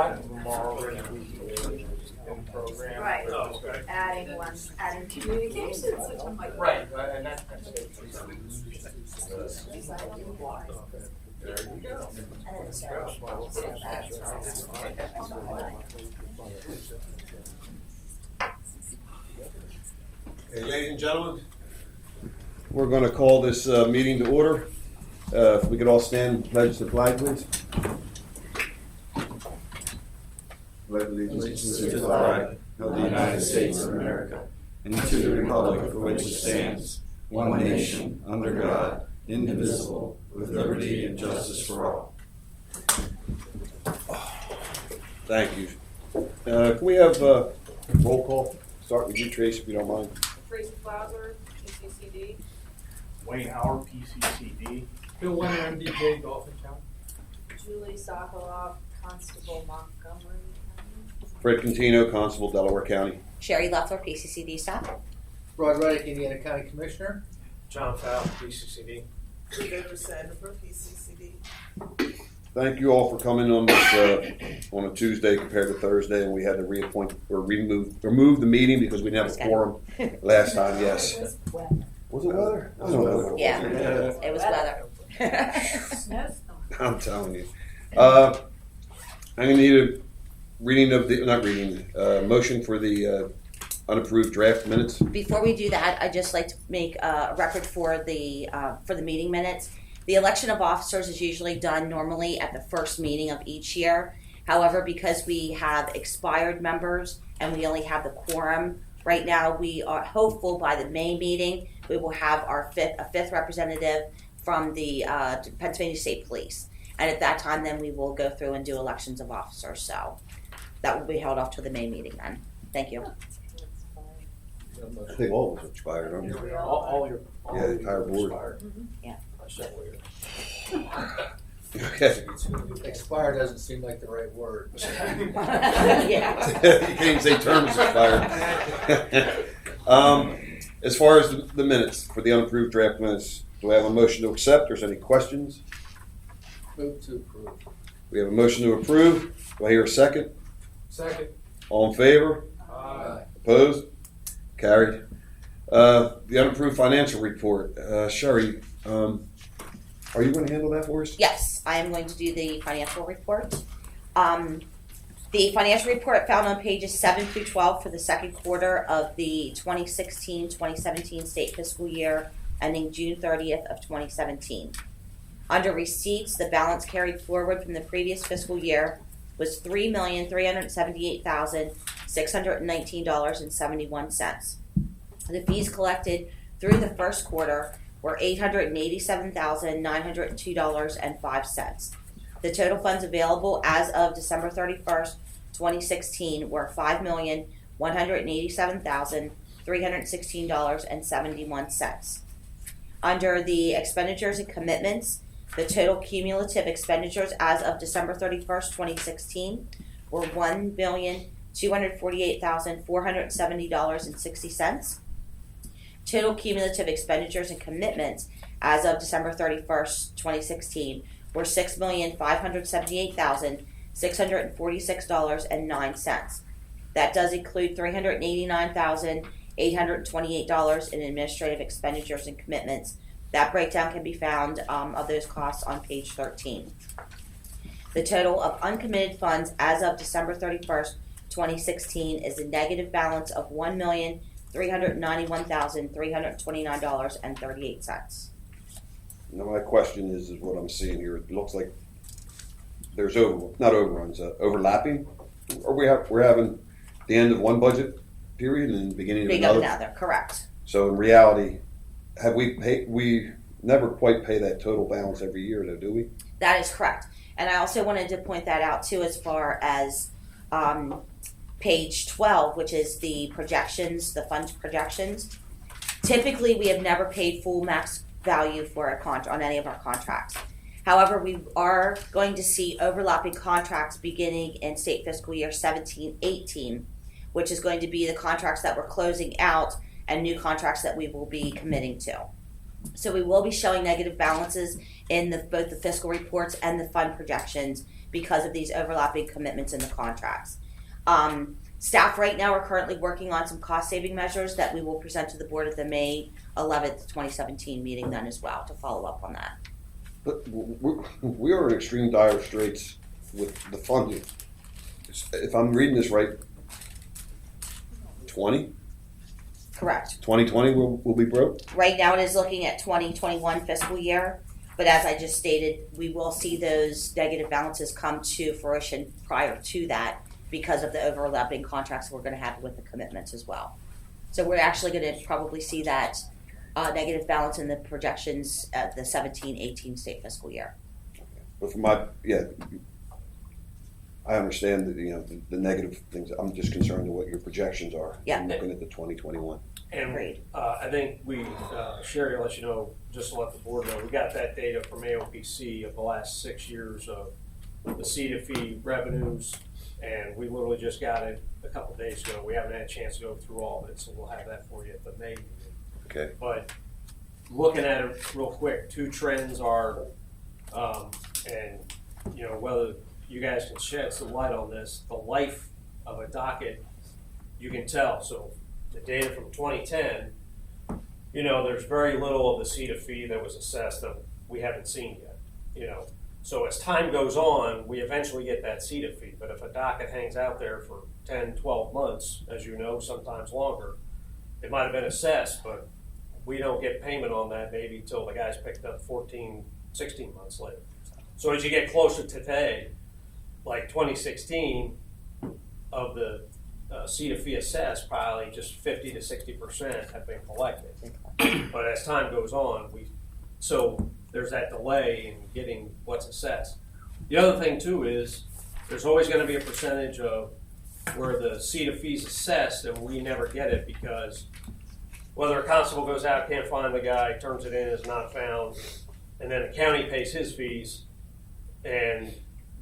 lot of them are already in the program. Right. Oh, okay. Adding communications, which I'm like. Right, and that's it. There you go. Okay, ladies and gentlemen, we're going to call this meeting to order. If we could all stand and pledge the flag, please. Pledge allegiance to the flag of the United States of America and to the republic for which it stands, one nation, under God, indivisible, with liberty and justice for all. Thank you. Can we have roll call? Start with you, Trace, if you don't mind. Tracy Flauser, PCCD. Wayne Howard, PCCD. Bill Wenner, MDJ, Dolphin Town. Julie Sokolov, Constable, Montgomery County. Fred Contino, Constable, Delaware County. Sherry Leffler, PCCD staff. Rod Reddick, Indiana County Commissioner. John Fowle, PCCD. David Sandra, PCCD. Thank you all for coming on this on a Tuesday compared to Thursday, and we had to reappoint or remove the meeting because we didn't have a quorum last time. Yes. Was it weather? I don't know. Yeah, it was weather. I'm telling you. I need a reading of the motion for the unapproved draft minutes. Before we do that, I'd just like to make a record for the meeting minutes. The election of officers is usually done normally at the first meeting of each year. However, because we have expired members and we only have the quorum right now, we are hopeful by the May meeting we will have a fifth representative from the Pennsylvania State Police. And at that time, then we will go through and do elections of officers. So that will be held off to the May meeting then. Thank you. I think all of us expired, aren't they? All your. Yeah, the entire board. Mm-hmm. Yeah. Okay. Expired doesn't seem like the right word. Yeah. You can't even say terms expired. As far as the minutes for the unapproved draft minutes, do I have a motion to accept or is there any questions? Move to approve. We have a motion to approve. Do I hear a second? Second. All in favor? Aye. Opposed? Carried. The unapproved financial report. Sherry, are you going to handle that for us? Yes, I am going to do the financial report. The financial report found on pages 7 through 12 for the second quarter of the 2016-2017 state fiscal year ending June 30th of 2017. Under receipts, the balance carried forward from the previous fiscal year was $3,378,619.71. The fees collected through the first quarter were $887,902.05. The total funds available as of December 31st, 2016 were $5,187,316.71. Under the expenditures and commitments, the total cumulative expenditures as of December 31st, 2016 were $1,248,470.60. Total cumulative expenditures and commitments as of December 31st, 2016 were $6,578,646.09. That does include $389,828 in administrative expenditures and commitments. That breakdown can be found of those costs on page 13. The total of uncommitted funds as of December 31st, 2016 is a negative balance of $1,391,329.38. Now my question is what I'm seeing here. It looks like there's overlapping. Or we're having the end of one budget period and the beginning of another. Correct. So in reality, we never quite pay that total balance every year, though, do we? That is correct. And I also wanted to point that out too, as far as page 12, which is the projections, the fund projections. Typically, we have never paid full max value for a on any of our contracts. However, we are going to see overlapping contracts beginning in state fiscal year 17-18, which is going to be the contracts that we're closing out and new contracts that we will be committing to. So we will be showing negative balances in both the fiscal reports and the fund projections because of these overlapping commitments in the contracts. Staff right now are currently working on some cost-saving measures that we will present to the board at the May 11th, 2017 meeting then as well to follow up on that. But we are in extreme dire straits with the funding. If I'm reading this right, 2020 will be broke? Right now it is looking at 2021 fiscal year, but as I just stated, we will see those negative balances come to fruition prior to that because of the overlapping contracts we're going to have with the commitments as well. So we're actually going to probably see that negative balance in the projections at the 17-18 state fiscal year. But I understand that, the negative things. I'm just concerned with what your projections are. Yeah. I'm looking at the 2021. And Agreed. I think Sherry will let you know, just to let the board know, we got that data from AOPC of the last 6 years of the CETB revenues, and we literally just got it a couple days ago. We haven't had a chance to go through all of it, so we'll have that for you at the May meeting. Okay. But looking at it real quick, two trends are, whether you guys can shed some light on this, the life of a docket, you can tell. So the data from 2010, there's very little of the CETA fee that was assessed that we haven't seen yet, So as time goes on, we eventually get that CETA fee. But if a docket hangs out there for 10, 12 months, as you know, sometimes longer, it might have been assessed, but we don't get payment on that maybe until the guy's picked up 14, 16 months later. So as you get closer to today, like 2016, of the CETA fee assessed, probably just 50 to 60% have been collected. But as time goes on, so there's that delay in getting what's assessed. The other thing too is there's always going to be a percentage of where the CETA fee's assessed and we never get it because whether a constable goes out, can't find the guy, turns it in, is not found, and then the county pays his fees, and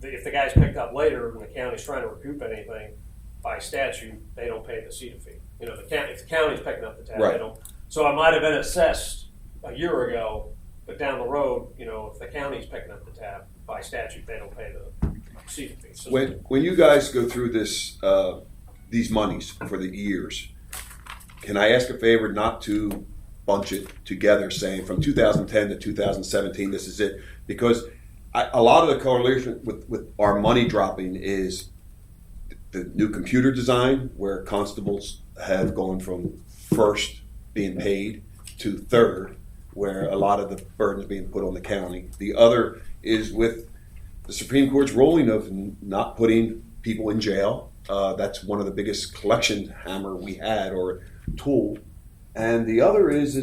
if the guy's picked up later and the county's trying to recoup anything, by statute, they don't pay the CETA fee. If the county's picking up the tab, Right. they don't. So it might have been assessed a year ago, but down the road, if the county's picking up the tab, by statute, they don't pay the CETA fee. So When you guys go through these monies for the years, can I ask a favor not to bunch it together, saying from 2010 to 2017, this is it? Because a lot of the correlation with our money dropping is the new computer design, where constables have gone from first being paid to third, where a lot of the burden is being put on the county. The other is with the Supreme Court's ruling of not putting people in jail. That's one of the biggest collection hammer we had, or tool. And the other is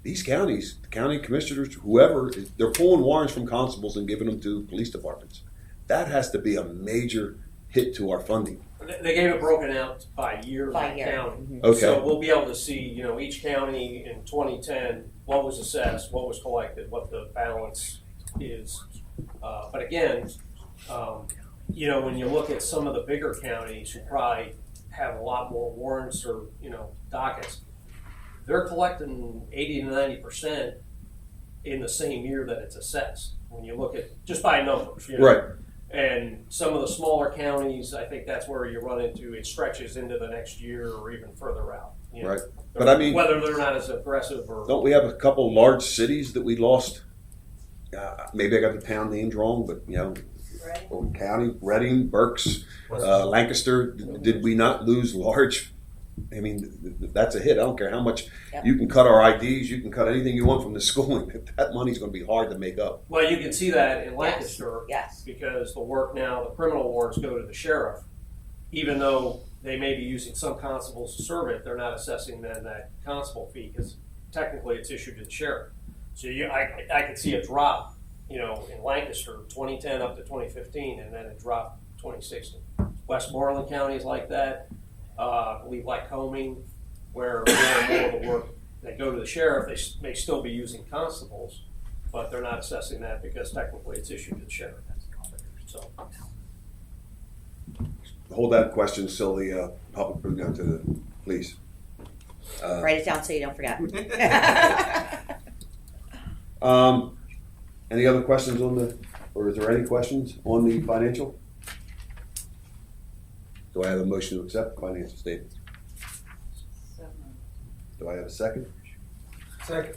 these counties, the county commissioners, whoever, they're pulling warrants from constables and giving them to police departments. That has to be a major hit to our funding. they gave it broken out by year, By year. county. Mhm. Okay. So we'll be able to see, each county in 2010, what was assessed, what was collected, what the balance is. But again, when you look at some of the bigger counties who probably have a lot more warrants or, dockets, they're collecting 80 to 90% in the same year that it's assessed. When you look at, just by numbers, Right. And some of the smaller counties, I think that's where you run into, it stretches into the next year or even further out. Right. But I mean, whether they're not as aggressive or. don't we have a couple large cities that we lost? Maybe I got the town names wrong, but or county, Reading, Berks, Lancaster. Did we not lose large? I mean, that's a hit. I don't care how much you can cut our IDs, you can cut anything you want from the schooling. That money's going to be hard to make up. Well, you can see that in Lancaster. Yes. Because the work now, the criminal warrants go to the sheriff. Even though they may be using some constables to serve it, they're not assessing then that constable fee because technically it's issued to the sheriff. So I could see a drop, in Lancaster, 2010 up to 2015, and then it dropped 2016. Westmoreland County is like that. I believe Lycoming, where more and more of the work, they go to the sheriff, they may still be using constables, but they're not assessing that because technically it's issued to the sheriff. So. Hold that question till the public brings down to the police. Write it down so you don't forget. Any other questions or is there any questions on the financial? Do I have a motion to accept the financial statement? Do I have a second? Second.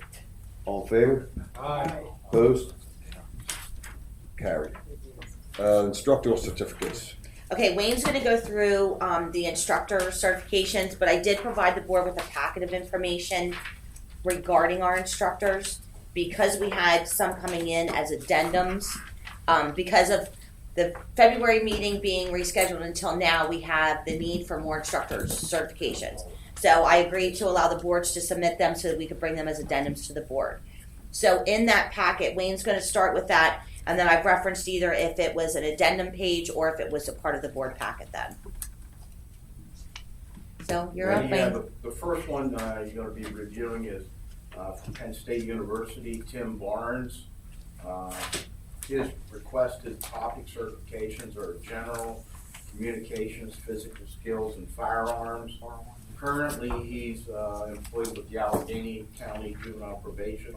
All in favor? Aye. Opposed? Carried. Instructional certificates. Okay, Wayne's going to go through the instructor certifications, but I did provide the board with a packet of information regarding our instructors because we had some coming in as addendums. Because of the February meeting being rescheduled until now, we have the need for more instructors certifications. So I agreed to allow the boards to submit them so that we could bring them as addendums to the board. So in that packet, Wayne's going to start with that. And then I've referenced either if it was an addendum page or if it was a part of the board packet then. So you're up, Yeah, Wayne. the first one you're going to be reviewing is from Penn State University, Tim Barnes. His requested topic certifications are general communications, physical skills, and firearms. Currently, he's employed with the Allegheny County Juvenile Probation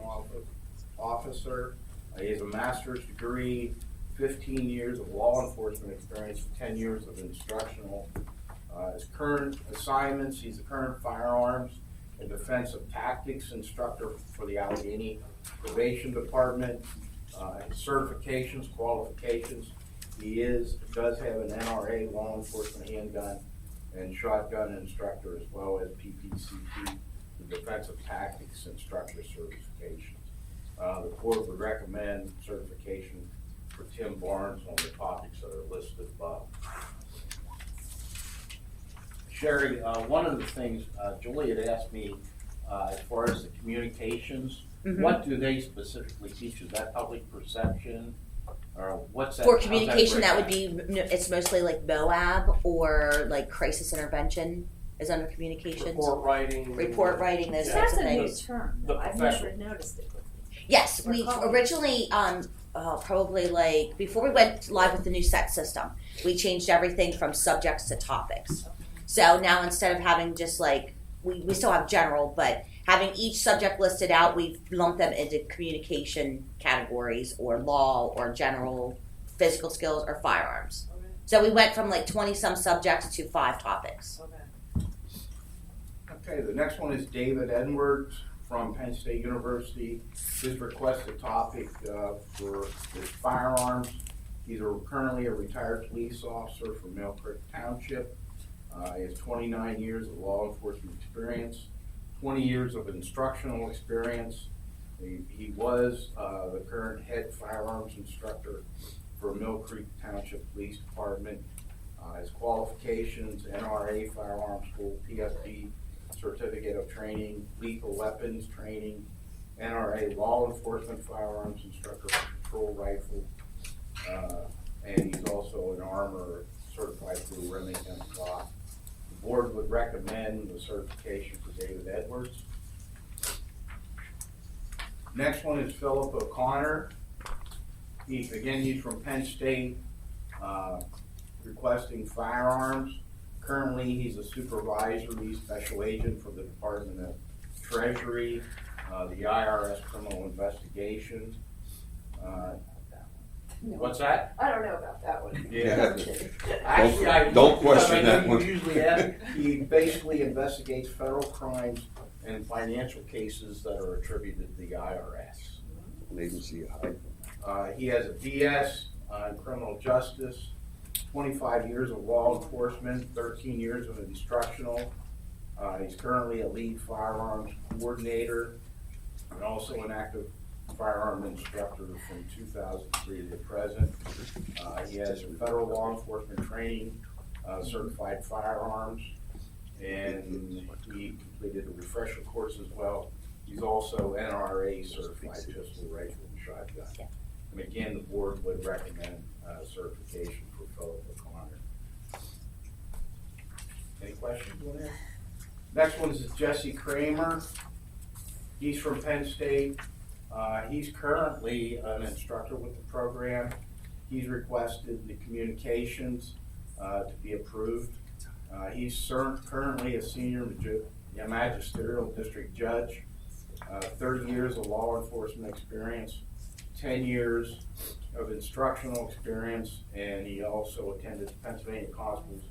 Officer. He has a master's degree, 15 years of law enforcement experience, 10 years of instructional. His current assignments, he's the current firearms and defensive tactics instructor for the Allegheny Probation Department. His certifications, qualifications, he does have an NRA law enforcement handgun and shotgun instructor as well as PPCP, the defensive tactics instructor certifications. The board would recommend certification for Tim Barnes on the topics that are listed above. Sherry, one of the things Julie had asked me as far as the communications, what do they specifically teach? Is that public perception? Or what's that? For communication, that would be, it's mostly like MOAB or like crisis intervention is under communications. Report writing, those types That's of a new things. term, The though. I've professional. never noticed it. Yes, we originally, probably like, before we went live with the new set system, we changed everything from subjects to topics. So now instead of having just like, we still have general, but having each subject listed out, we've lumped them into communication categories or law or general physical skills or firearms. Okay. So we went from like 20 some subjects to 5 topics. Okay. Okay, the next one is David Edwards from Penn State University. His requested topic for his firearms. He's currently a retired police officer from Mill Creek Township. He has 29 years of law enforcement experience, 20 years of instructional experience. He was the current head firearms instructor for Mill Creek Township Police Department. His qualifications: NRA Firearms School, PSB Certificate of Training, Lethal Weapons Training, NRA Law Enforcement Firearms Instructor for Patrol Rifle, and he's also an armor certified through Remington Law. The board would recommend the certification for David Edwards. Next one is Philip O'Connor. He's from Penn State, requesting firearms. Currently, he's a supervisory special agent for the Department of Treasury, the IRS criminal investigation. What's that? I don't know about that one. Yeah. Actually, Don't question that one. Usually, he basically investigates federal crimes and financial cases that are attributed to the IRS. An agency of high. He has a BS in criminal justice, 25 years of law enforcement, 13 years of instructional. He's currently a lead firearms coordinator and also an active firearm instructor from 2003 to the present. He has federal law enforcement training, certified firearms, and he completed a refresher course as well. He's also NRA certified pistol, rifle, and shotgun. And again, the board would recommend certification for Philip O'Connor. Any questions on that? Next one is Jesse Kramer. He's from Penn State. He's currently an instructor with the program. He's requested the communications to be approved. He's currently a senior a magisterial district judge, 30 years of law enforcement experience, 10 years of instructional experience, and he also attended Pennsylvania Constable's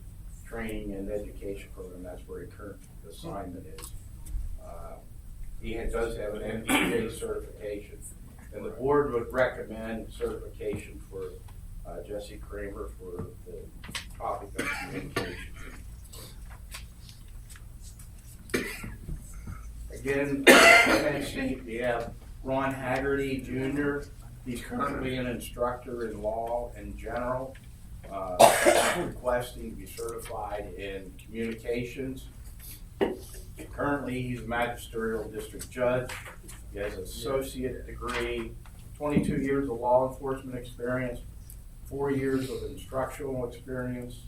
Training and Education Program. That's where his current assignment is. Does have an MBA certification, and the board would recommend certification for Jesse Kramer for the topic of communication. Again, Penn State, we have Ron Haggerty Jr. He's currently an instructor in law in general, requesting to be certified in communications. Currently, he's a magisterial district judge. He has an associate degree, 22 years of law enforcement experience, 4 years of instructional experience.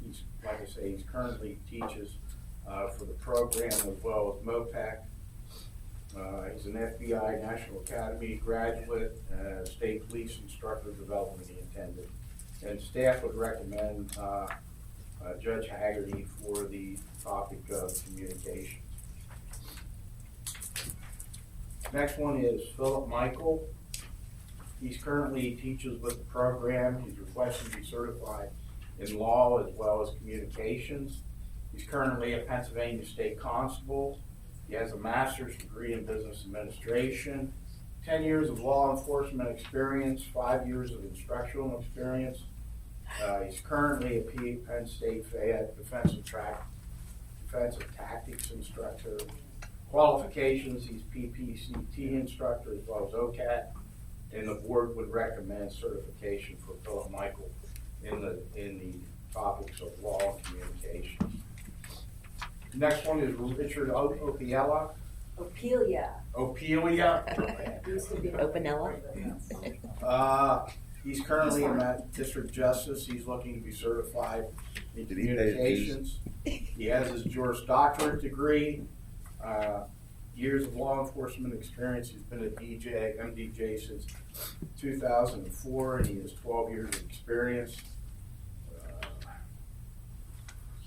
He's, like I say, he currently teaches for the program as well as MOPEC. He's an FBI National Academy graduate, state police instructor development he attended. And staff would recommend Judge Haggerty for the topic of communication. Next one is Philip Michael. He's currently teaches with the program. He's requested to be certified in law as well as communications. He's currently a Pennsylvania State Constable. He has a master's degree in business administration, 10 years of law enforcement experience, 5 years of instructional experience. He's currently a Penn State Fayette defensive tactics instructor. Qualifications, he's PPCT instructor as well as OCAT, and the board would recommend certification for Philip Michael in the topics of law and communications. Next one is Richard Opiella. Opelia. Used to be Openella. He's currently a district justice. He's looking to be certified in communications. He has his Juris Doctorate degree, years of law enforcement experience. He's been a MDJ since 2004, and he has 12 years of experience.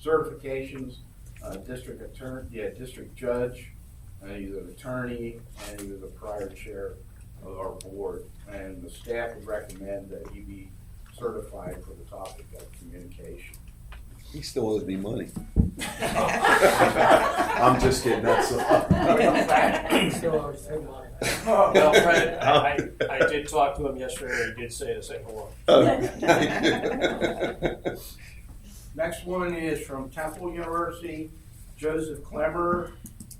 Certifications, district attorney, district judge, and he's an attorney, and he was a prior chair of our board. And the staff would recommend that he be certified for the topic of communication. He still owes me money. I'm just kidding. That's Well, Fred, I did talk to him yesterday, and he did say to say hello. Next one is from Temple University. Joseph Clemmer.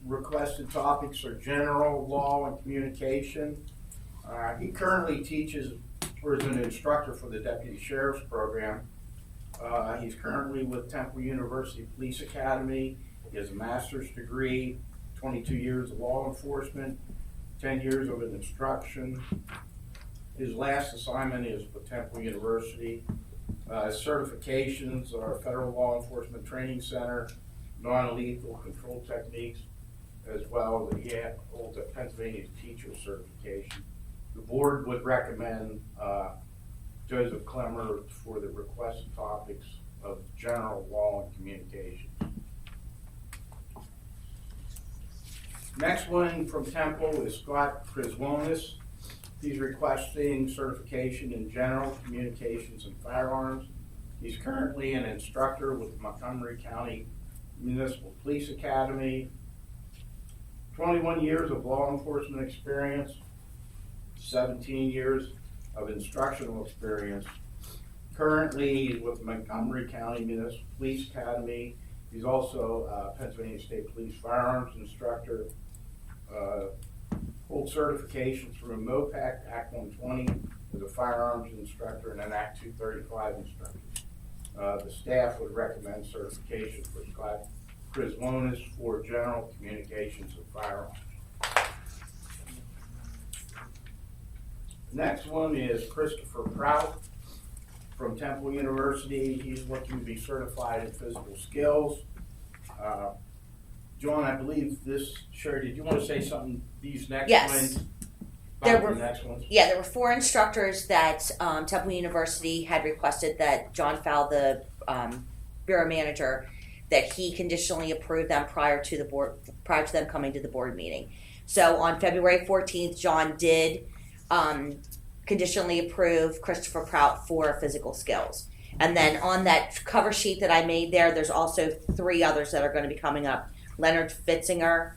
Requested topics are general law and communication. He currently teaches or is an instructor for the Deputy Sheriff's Program. He's currently with Temple University Police Academy. He has a master's degree, 22 years of law enforcement, 10 years of an instruction. His last assignment is with Temple University. Certifications are Federal Law Enforcement Training Center, non-lethal control techniques, as well as he holds a Pennsylvania teacher certification. The board would recommend Joseph Clemmer for the requested topics of general law and communications. Next one from Temple is Scott Criswonis. He's requesting certification in general communications and firearms. He's currently an instructor with Montgomery County Municipal Police Academy. 21 years of law enforcement experience, 17 years of instructional experience. Currently, he's with Montgomery County Municipal Police Academy. He's also a Pennsylvania State Police firearms instructor. Holds certifications from a MOPEC, Act 120 as a firearms instructor and an Act 235 instructor. The staff would recommend certification for Scott Criswonis for general communications of firearms. Next one is Christopher Prout from Temple University. He's looking to be certified in physical skills. John, I believe this, Sherry, did you want to say something, these next Yes. ones? There About were- the next ones? Yeah, there were 4 instructors that Temple University had requested that John Fowle, the bureau manager, that he conditionally approved them prior to them coming to the board meeting. So on February 14th, John did conditionally approve Christopher Prout for physical skills. And then on that cover sheet that I made there's also 3 others that are going to be coming up. Leonard Fritzinger,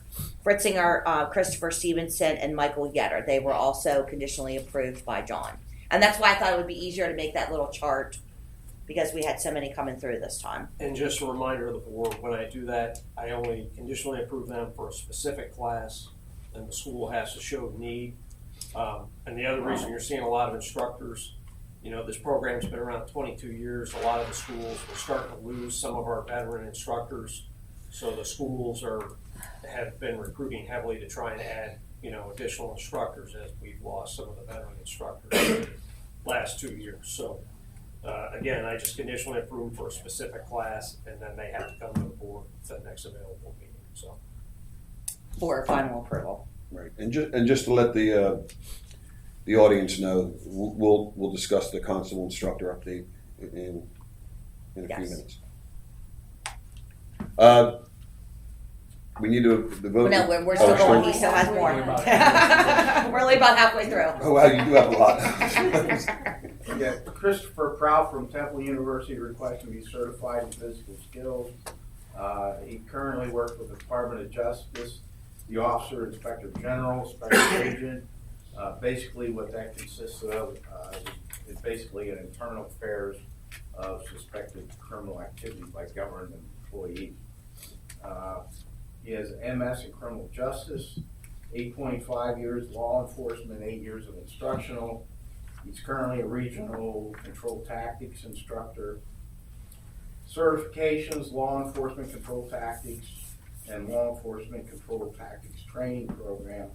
Christopher Stevenson, and Michael Yetter. They were also conditionally approved by John. And that's why I thought it would be easier to make that little chart, because we had so many coming through this time. And just a reminder of the board, when I do that, I only conditionally approve them for a specific class, and the school has to show need. And the other reason you're seeing a lot of instructors, this program's been around 22 years. A lot of the schools, we're starting to lose some of our veteran instructors. So the schools have been recruiting heavily to try and add, additional instructors, as we've lost some of the veteran instructors in the last 2 years. So again, I just conditionally approve for a specific class, and then they have to come to the board at the next available meeting. So For final approval. Right, and just to let the audience know, we'll discuss the constable instructor update in a few minutes. We need to vote. No, we're still going. He still has more. We're only about halfway through. Oh wow, you do have a lot. Yeah, Christopher Prout from Temple University requesting to be certified in physical skills. He currently works with the Department of Justice, the Officer Inspector General, Special Agent. Basically what that consists of is basically an internal affairs of suspected criminal activity by government employees. He has MS in criminal justice, 8.5 years law enforcement, 8 years of instructional. He's currently a regional control tactics instructor. Certifications, law enforcement control tactics, and law enforcement control tactics training program.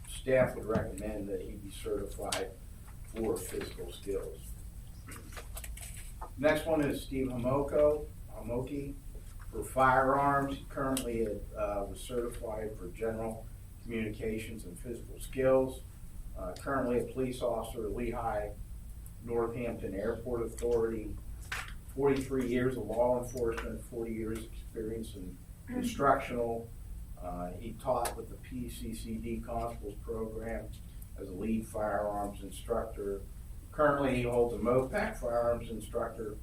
Staff would recommend that he be certified for physical skills. Next one is Steve Hamoki for firearms. He currently was certified for general communications and physical skills. Currently a police officer at Lehigh Northampton Airport Authority. 43 years of law enforcement, 40 years experience in instructional. He taught with the PCCD Constables program as a lead firearms instructor. Currently he holds a MOPAC firearms instructor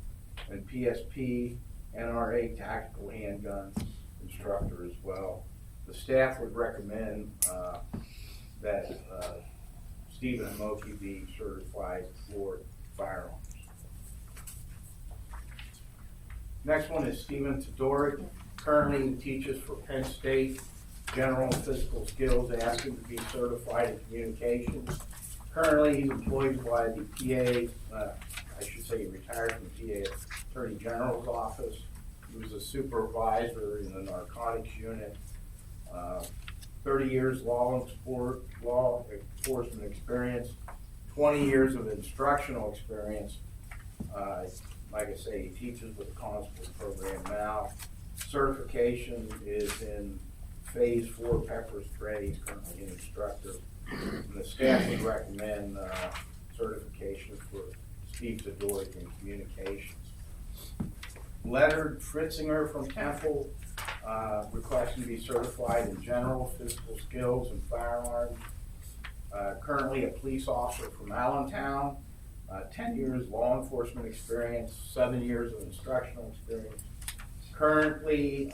and PSP NRA tactical handgun instructor as well. The staff would recommend that Stephen Hamoki be certified for firearms. Next one is Stephen Todoric. Currently he teaches for Penn State General and Physical Skills, asked him to be certified in communications. Currently he's employed by the PA, I should say he retired from the PA Attorney General's office. He was a supervisor in the narcotics unit. 30 years law enforcement experience, 20 years of instructional experience. Like I say, he teaches with the Constables program now. Certification is in phase 4 pepper spray. He's currently an instructor. And the staff would recommend certification for Steve Todoric in communications. Leonard Fritzinger from Temple requesting to be certified in general physical skills and firearms. Currently a police officer from Allentown. 10 years law enforcement experience, 7 years of instructional experience. Currently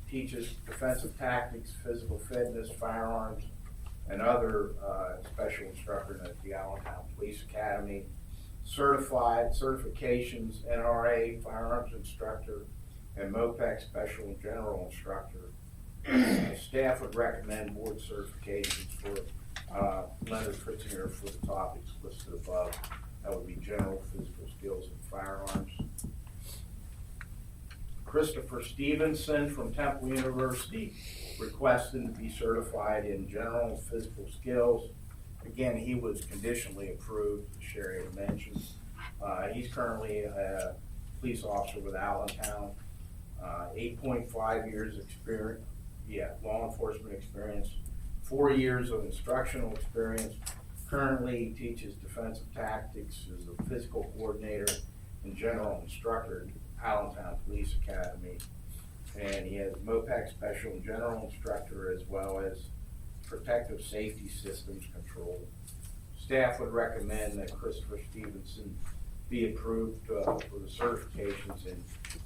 teaches defensive tactics, physical fitness, firearms, and other special instructor at the Allentown Police Academy. Certifications, NRA firearms instructor, and MOPEC special and general instructor. Staff would recommend board certifications for Leonard Fritzinger for the topics listed above. That would be general physical skills and firearms. Christopher Stevenson from Temple University requested to be certified in general and physical skills. Again, he was conditionally approved, as Sherry had mentioned. He's currently a police officer with Allentown. 8.5 years experience, law enforcement experience, 4 years of instructional experience. Currently he teaches defensive tactics as a physical coordinator and general instructor Allentown Police Academy. And he has MOPEC Special and General Instructor as well as Protective Safety Systems Control. Staff would recommend that Christopher Stevenson be approved for the certifications in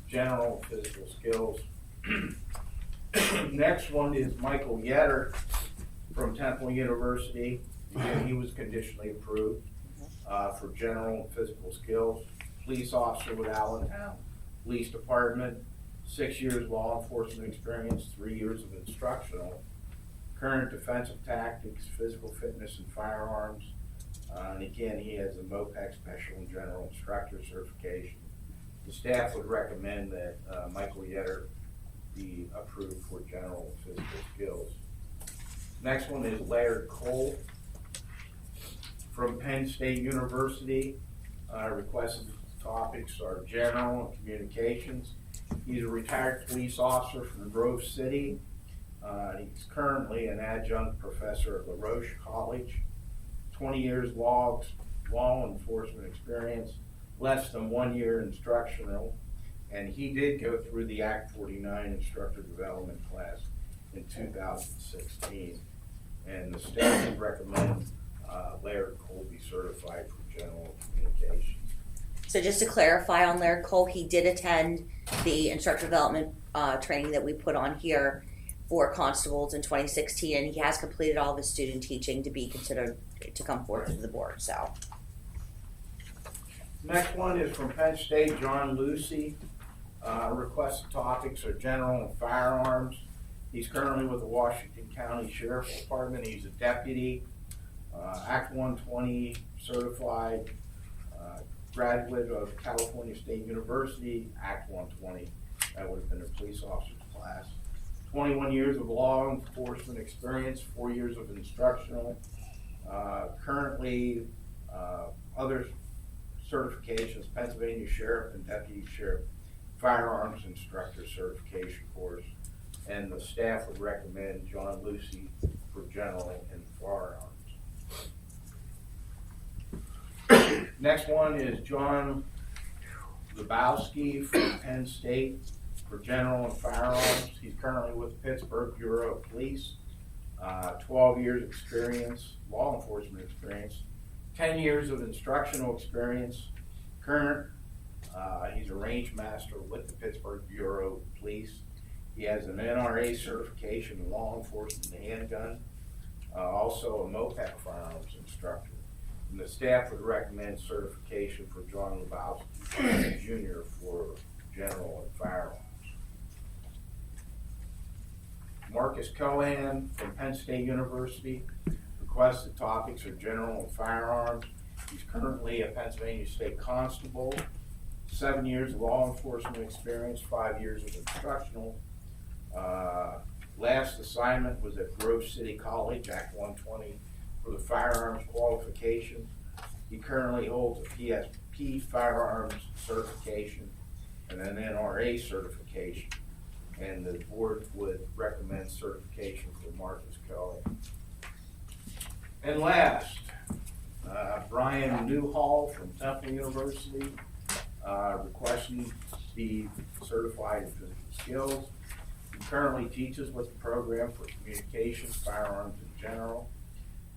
general physical skills. Next one is Michael Yetter from Temple University. Again, he was conditionally approved for general and physical skills. Police officer with Allentown Police Department, 6 years law enforcement experience, 3 years of instructional. Current defensive tactics, physical fitness, and firearms. And again, he has a MOPEC Special and General Instructor certification. The staff would recommend that Michael Yetter be approved for general and physical skills. Next one is Laird Cole from Penn State University. Requested topics are general and communications. He's a retired police officer from Grove City. He's currently an adjunct professor at LaRoche College. 20 years law enforcement experience, less than 1 year instructional, and he did go through the Act 49 instructor development class in 2016. And the staff would recommend Laird Cole be certified for general communications. So just to clarify on Laird Cole, he did attend the instructor development training that we put on here for constables in 2016, and he has completed all of his student teaching to be considered to come forward to the board. So Next one is from Penn State, John Lucy. Requested topics are general and firearms. He's currently with the Washington County Sheriff's Department. He's a deputy, Act 120 certified, graduate of California State University, Act 120. That would have been a police officer's class. 21 years of law enforcement experience, 4 years of instructional. Currently, other certifications, Pennsylvania Sheriff and Deputy Sheriff Firearms Instructor Certification course. And the staff would recommend John Lucy for general and firearms. Next one is John Lebowski from Penn State for general and firearms. He's currently with the Pittsburgh Bureau of Police. 12 years experience, law enforcement experience, 10 years of instructional experience. Current, he's a range master with the Pittsburgh Bureau of Police. He has an NRA certification in law enforcement and handgun, also a MOPEC firearms instructor. And the staff would recommend certification for John Lebowski Jr. for general and firearms. Marcus Cohen from Penn State University. Requested topics are general and firearms. He's currently a Pennsylvania State Constable. 7 years of law enforcement experience, 5 years of instructional. Last assignment was at Grove City College, Act 120, for the firearms qualification. He currently holds a PSP firearms certification and an NRA certification. And the board would recommend certification for Marcus Kelly. And last, Brian Newhall from Temple University, requesting to be certified in physical skills. He currently teaches with the program for communications, firearms in general.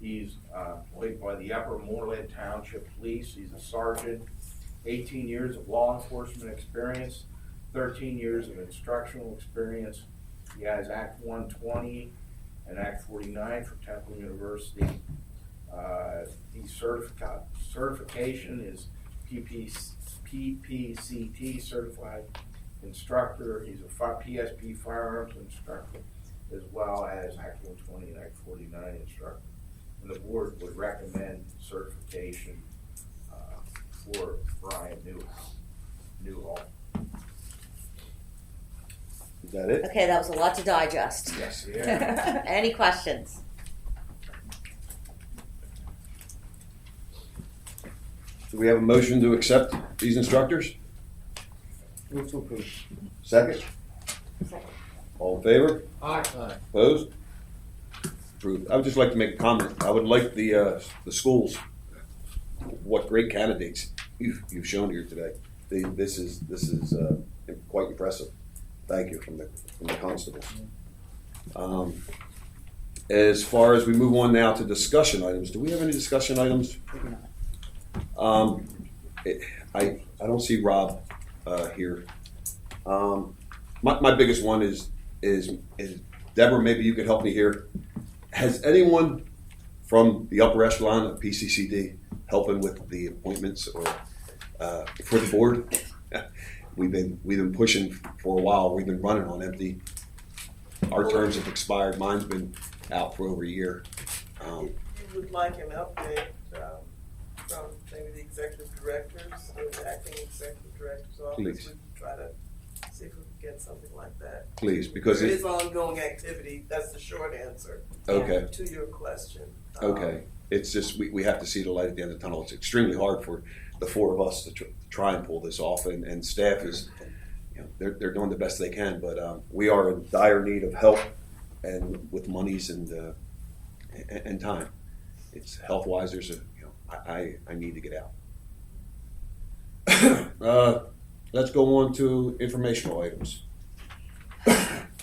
He's employed by the Upper Moreland Township Police. He's a sergeant, 18 years of law enforcement experience, 13 years of instructional experience. He has Act 120 and Act 49 for Temple University. His certification is PPCT certified instructor. He's a PSP firearms instructor as well as Act 120 and Act 49 instructor. And the board would recommend certification for Brian Newhall. Is that it? okay, that was a lot to digest. Yes, yeah. Any questions? Do we have a motion to accept these instructors? Move to approve. Second? All in favor? Aye. Opposed? Approved. I would just like to make a comment. I would like the schools, what great candidates you've shown here today. this is quite impressive. Thank you from the constables. As far as we move on now to discussion items, do we have any discussion items? I don't see Rob here. My biggest one is Deborah. Maybe you could help me here. Has anyone from the upper echelon of PCCD helping with the appointments or for the board? We've been pushing for a while. We've been running on empty. Our terms have expired. Mine's been out for over a year. If you would like an update from maybe the executive directors or the acting executive director's office, Please. we can try to see if we can get something like that. Please, because there is ongoing activity. That's the short answer. Okay. To your question. Okay. It's just we have to see the light at the end of the tunnel. It's extremely hard for the four of us to try and pull this off, and staff is, they're doing the best they can, but we are in dire need of help and with monies and time. It's health wise. There's I need to get out. Let's go on to informational items.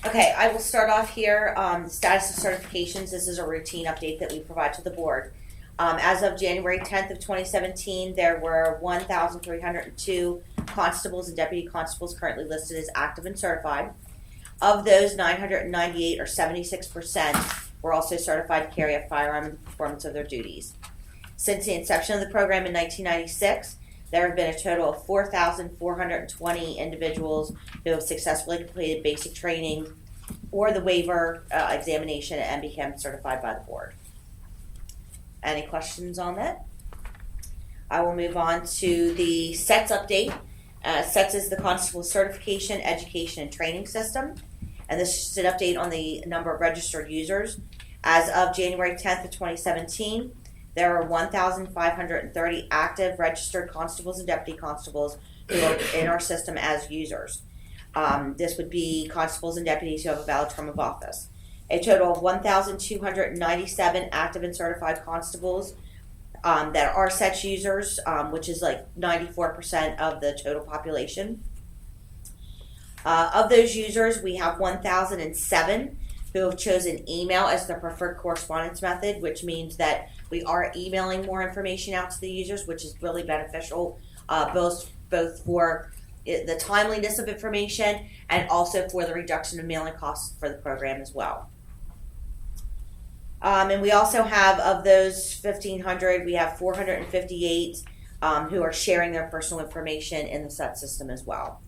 Okay, I will start off here. Status of certifications. This is a routine update that we provide to the board. As of January 10th of 2017, there were 1,302 constables and deputy constables currently listed as active and certified. Of those, 998 or 76% were also certified to carry a firearm in the performance of their duties. Since the inception of the program in 1996, there have been a total of 4,420 individuals who have successfully completed basic training or the waiver examination and became certified by the board. Any questions on that? I will move on to the CETS update. CETS is the Constable Certification, Education, and Training System. And this is an update on the number of registered users. As of January 10th of 2017, there are 1,530 active registered constables and deputy constables who are in our system as users. This would be constables and deputies who have a valid term of office. A total of 1,297 active and certified constables that are CETS users, which is like 94% of the total population. Of those users, we have 1,007 who have chosen email as their preferred correspondence method, which means that we are emailing more information out to the users, which is really beneficial, both for the timeliness of information and also for the reduction of mailing costs for the program as well. And we also have, of those 1,500, we have 458 who are sharing their personal information in the CETS system as well.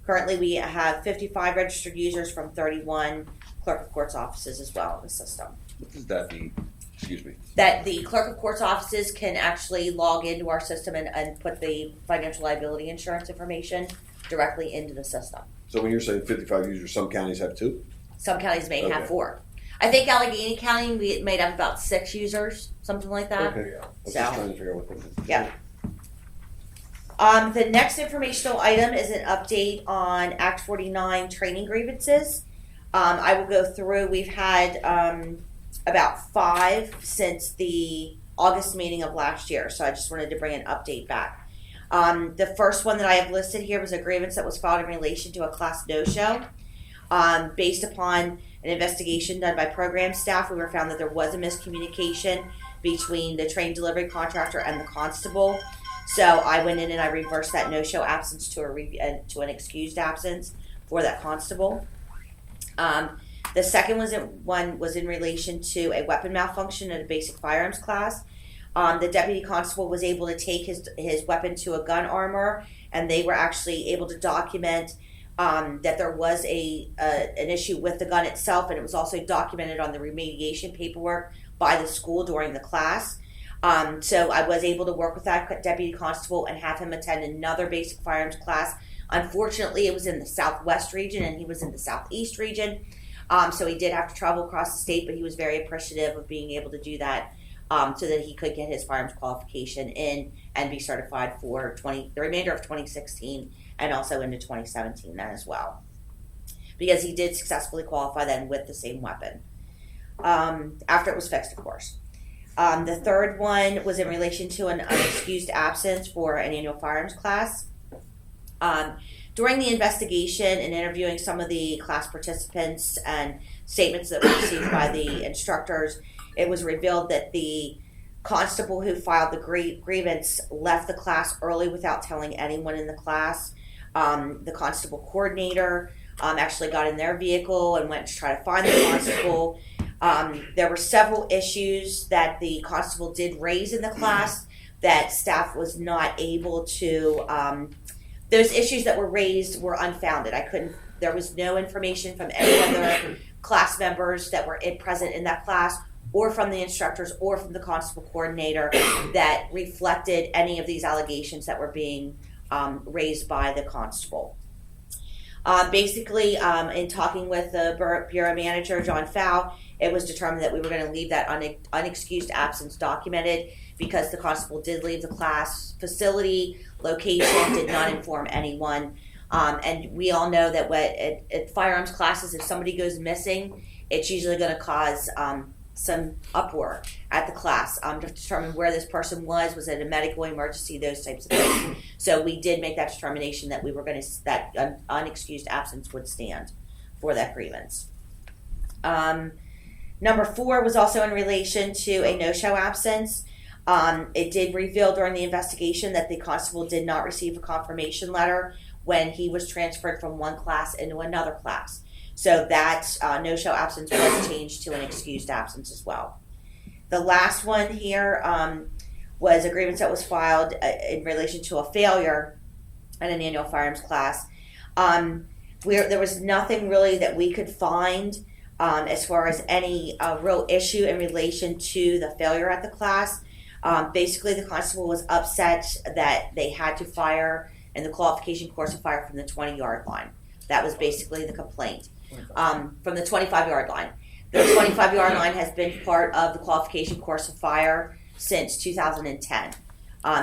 Currently, we have 55 registered users from 31 clerk of court's offices as well in the system. What does that mean? Excuse me. That the clerk of court's offices can actually log into our system and put the financial liability insurance information directly into the system. So when you're saying 55 users, some counties have 2? Some counties may have Okay. 4. I think Allegheny County, we may have about 6 users, something like that. Okay. I was So- just trying to figure out what that meant. Yeah. The next informational item is an update on Act 49 training grievances. I will go through. We've had about 5 since the August meeting of last year, so I just wanted to bring an update back. The first one that I have listed here was a grievance that was filed in relation to a class no-show. Based upon an investigation done by program staff, we were found that there was a miscommunication between the train delivery contractor and the constable. So I went in and I reversed that no-show absence to an excused absence for that constable. The second one was in relation to a weapon malfunction in a basic firearms class. The deputy constable was able to take his weapon to a gun armor, and they were actually able to document that there was an issue with the gun itself, and it was also documented on the remediation paperwork by the school during the class. So I was able to work with that deputy constable and have him attend another basic firearms class. Unfortunately, it was in the southwest region and he was in the southeast region. So he did have to travel across the state, but he was very appreciative of being able to do that so that he could get his firearms qualification in and be certified for the remainder of 2016 and also into 2017 then as well. Because he did successfully qualify then with the same weapon. After it was fixed, of course. The third one was in relation to an unexcused absence for an annual firearms class. During the investigation and interviewing some of the class participants and statements that were received by the instructors, it was revealed that the constable who filed the grievance left the class early without telling anyone in the class. The constable coordinator actually got in their vehicle and went to try to find the constable. There were several issues that the constable did raise in the class that staff was not able to, those issues that were raised were unfounded. There was no information from any other class members that were present in that class, or from the instructors, or from the constable coordinator that reflected any of these allegations that were being raised by the constable. Basically, in talking with the bureau manager, John Fow, it was determined that we were going to leave that unexcused absence documented because the constable did leave the class facility, location, did not inform anyone. And we all know that at firearms classes, if somebody goes missing, it's usually going to cause some uproar at the class to determine where this person was it a medical emergency, those types of things. So we did make that determination that we were going to, that unexcused absence would stand for that grievance. Number 4 was also in relation to a no-show absence. It did reveal during the investigation that the constable did not receive a confirmation letter when he was transferred from one class into another class. So that no-show absence was changed to an excused absence as well. The last one here was a grievance that was filed in relation to a failure at an annual firearms class. There was nothing really that we could find as far as any real issue in relation to the failure at the class. Basically, the constable was upset that they had to fire in the qualification course of fire from the 20-yard line. That was basically the complaint. From the 25-yard line. The 25-yard line has been part of the qualification course of fire since 2010.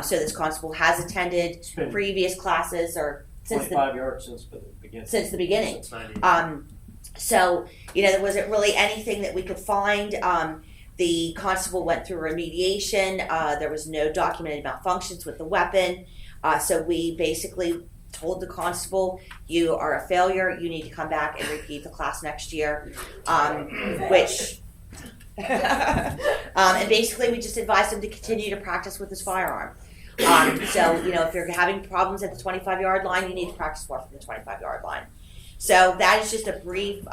So this constable has attended previous classes or since 25 yards since the beginning. Since the beginning. Since 98. So, there wasn't really anything that we could find. The constable went through remediation. There was no documented malfunctions with the weapon. So we basically told the constable, you are a failure, you need to come back and repeat the class next year, and basically we just advised him to continue to practice with his firearm. So, if you're having problems at the 25-yard line, you need to practice more from the 25-yard line. So that is just a brief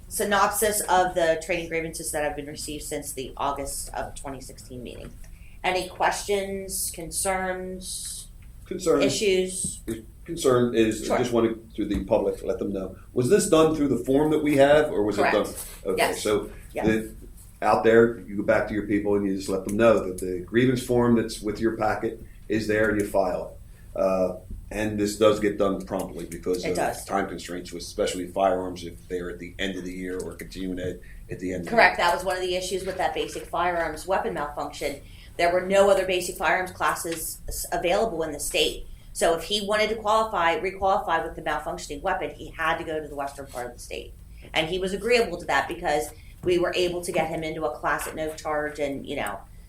synopsis of the training grievances that have been received since the August of 2016 meeting. Any questions, concerns, issues? Concern is, Sure. I just wanted to the public, let them know. Was this done through the form that we have, or was Correct. it done? Okay, Yes. so Yeah. out there, you go back to your people and you just let them know that the grievance form that's with your packet is there and you file it. And this does get done promptly because It of does. time constraints, with especially firearms if they're at the end of the year or continuing at the end. Correct. That was one of the issues with that basic firearms weapon malfunction. There were no other basic firearms classes available in the state. So if he wanted to requalify with the malfunctioning weapon, he had to go to the western part of the state. And he was agreeable to that because we were able to get him into a class at no charge, and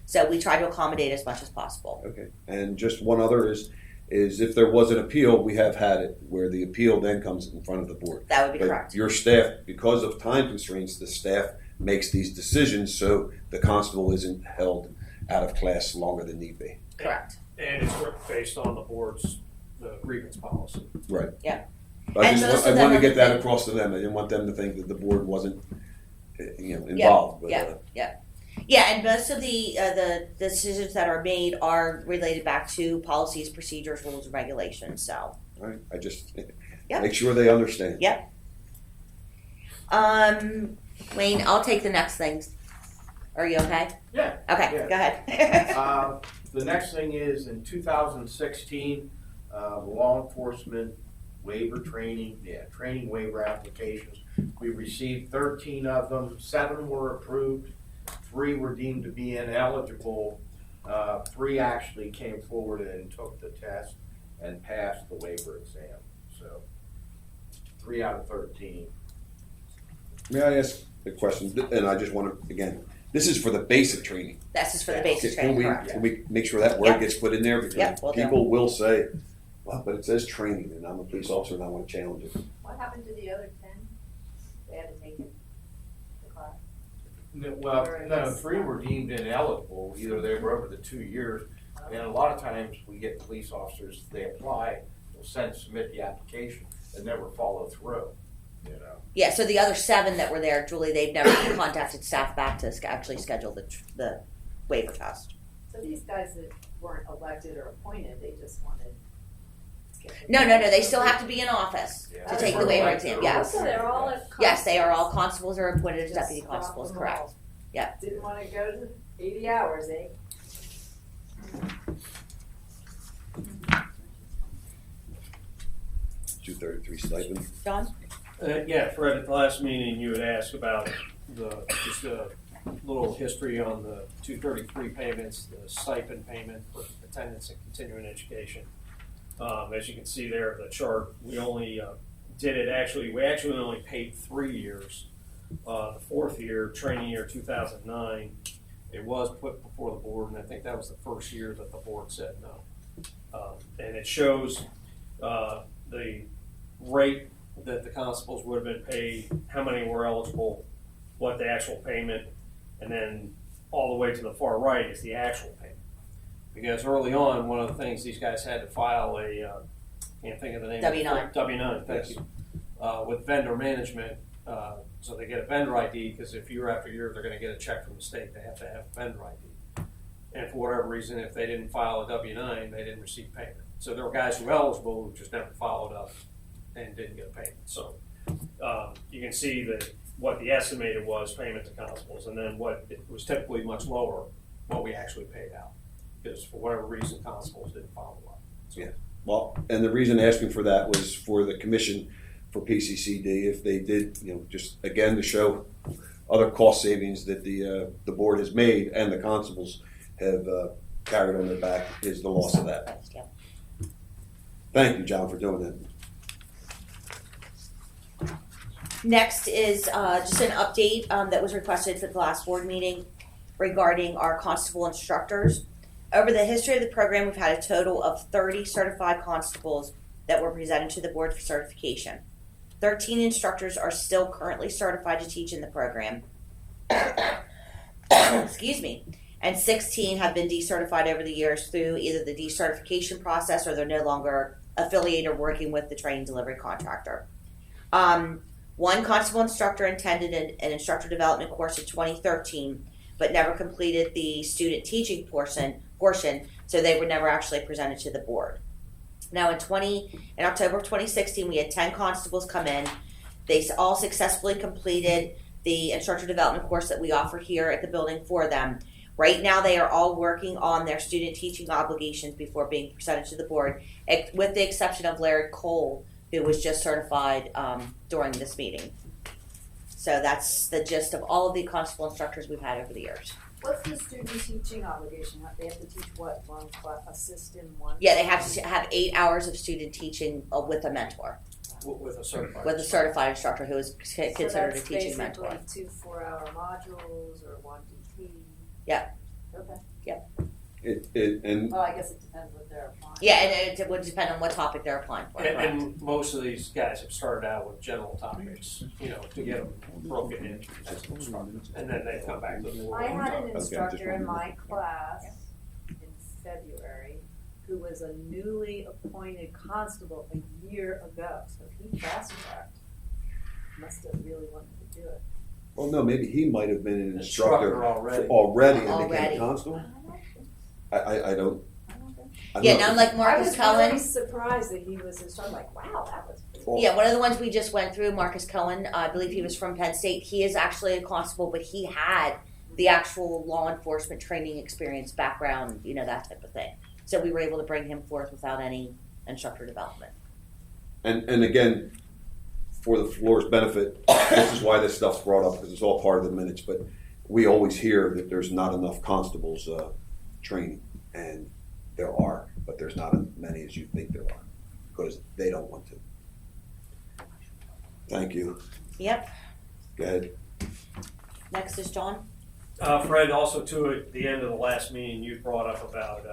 so we tried to accommodate as much as possible. Okay. And just one other is if there was an appeal, we have had it where the appeal then comes in front of the board. That would be But correct. your staff, because of time constraints, the staff makes these decisions so the constable isn't held out of class longer than need be. Correct. And it's based on the board's grievance policy. Right. Yeah. I And just most I of them wanted to are- get that across to them. I didn't want them to think that the board wasn't involved. Yeah. But, Yeah, and most of the decisions that are made are related back to policies, procedures, rules, and regulations. So, all right. I just Yep. make sure they understand. Yep. Wayne, I'll take the next thing. Are you okay? Yeah. Okay, Yeah. go ahead. The next thing is in 2016, law enforcement waiver training waiver applications. We received 13 of them. 7 were approved. 3 were deemed to be ineligible. 3 actually came forward and took the test and passed the waiver exam. So 3 out of 13. May I ask a question? And I just want to, again, this is for the basic training. This is for the basic Can training, correct? we make sure that word Yep. gets put in there? Because Yep, will do. people will say, Well, but it says training, and I'm a police officer and I want to challenge it. What happened to the other 10? They had to take it, the class? Well, no, 3 were deemed ineligible, either they were over the 2 years, and a lot of times we get police officers, they apply, they'll submit the application, and never follow through, you know. Yeah, so the other 7 that were there, Julie, they've never contacted staff back to actually schedule the waiver test. So these guys that weren't elected or appointed, they just wanted. No, they still have to be in office to take the waiver exam, yes. So they're all at Yes, they are all constables are appointed as Just deputy stop constables, them correct. all. Yeah. Didn't want to go to 80 hours, eh? 233 stipend. John? Yeah, Fred, at the last meeting, you had asked about just a little history on the 233 payments, the stipend payment for attendance and continuing education. As you can see there, the chart, we only we actually only paid 3 years. The 4th year, training year 2009, it was put before the board, and I think that was the first year that the board said no. And it shows the rate that the constables would have been paid, how many were eligible, what the actual payment, and then all the way to the far right is the actual payment. Because early on, one of the things these guys had to file can't think of the name. W-9. W-9, thank you. With vendor management, so they get a vendor ID, because if year after year they're going to get a check from the state, they have to have a vendor ID. And for whatever reason, if they didn't file a W-9, they didn't receive payment. So there were guys who were eligible who just never followed up and didn't get a payment. So you can see that what the estimated was payment to constables, and then what it was typically much lower, what we actually paid out. Because for whatever reason, constables didn't follow up. So, Yeah. Well, and the reason asking for that was for the commission for PCCD, if they did, just again to show other cost savings that the board has made and the constables have carried on their back is the loss of that. Thank you, John, for doing that. Next is just an update that was requested for the last board meeting regarding our constable instructors. Over the history of the program, we've had a total of 30 certified constables that were presented to the board for certification. 13 instructors are still currently certified to teach in the program. Excuse me. And 16 have been decertified over the years through either the decertification process or they're no longer affiliated or working with the training delivery contractor. One constable instructor attended an instructor development course in 2013, but never completed the student teaching portion, so they were never actually presented to the board. Now in October of 2016, we had 10 constables come in. They all successfully completed the instructor development course that we offer here at the building for them. Right now, they are all working on their student teaching obligations before being presented to the board, with the exception of Larry Cole, who was just certified during this meeting. So that's the gist of all of the constable instructors we've had over the years. What's the student teaching obligation? They have to teach what? One class, assist in one? Yeah, they have to have 8 hours of student teaching with a mentor, with a certified instructor who is considered a teaching mentor. So that's basically 2 4-hour modules or 1 DT? Yeah. Okay. Yep. And Well, I guess it depends what they're applying. Yeah, and it would depend on what topic they're applying for. And most of these guys have started out with general topics, to get them broken in, and then they come back to the board. I had an Okay, instructor just in one my class in February who was a newly appointed constable a year ago, so he fast-tracked. Must have really wanted to do it. well, no, maybe he might have been an instructor already. and became a constable. I don't. Yeah, now like I Marcus was Cohen. really surprised that he was instructor. Like, wow, that was pretty Well, Yeah, one of the ones we just went through, Marcus Cohen, I believe he was from Penn State. He is actually a constable, but he had the actual law enforcement training experience, background, that type of thing. So we were able to bring him forth without any instructor development. And again, for the floor's benefit, this is why this stuff's brought up, because it's all part of the minutes, but we always hear that there's not enough constables training, and there are, but there's not as many as you think there are, because they don't want to. Thank you. Yep. Go ahead. Next is John. Fred, also too, at the end of the last meeting, you brought up about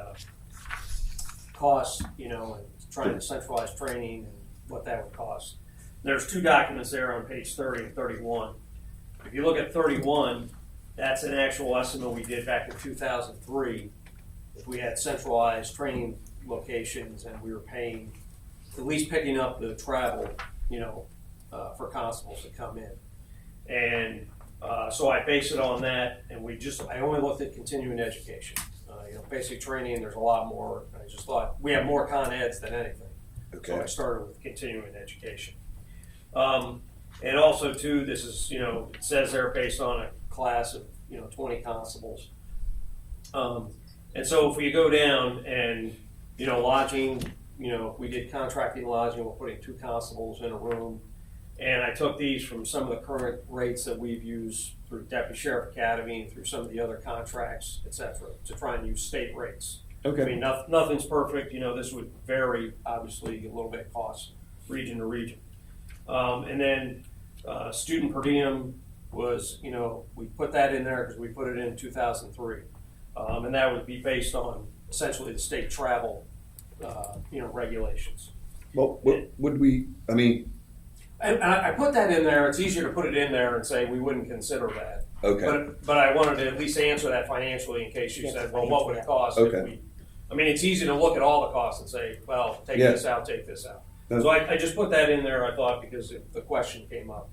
costs, and trying to centralize training and what that would cost. There's two documents there on page 30 and 31. If you look at 31, that's an actual estimate we did back in 2003. If we had centralized training locations and we were paying, at least picking up the travel, for constables to come in. And so I base it on that, and I only looked at continuing education. Basic training, there's a lot more. I just thought we have more con eds than anything. Okay. So I started with continuing education. And also too, this is, it says there based on a class of, 20 constables. And so if we go down and, lodging, if we did contracting lodging, we're putting 2 constables in a room. And I took these from some of the current rates that we've used through Deputy Sheriff Academy and through some of the other contracts, et cetera, to try and use state rates. Okay. I mean, nothing's perfect. This would vary, obviously, a little bit cost region to region. And then student per diem was, we put that in there because we put it in 2003. And that would be based on essentially the state travel, regulations. Well, would we, And I put that in there. It's easier to put it in there and say we wouldn't consider that. okay. But I wanted to at least answer that financially in case you said, well, what would it cost Okay. if we, it's easy to look at all the costs and say, well, take Yeah. this out, take this out. No. So I just put that in there, I thought, because the question came up.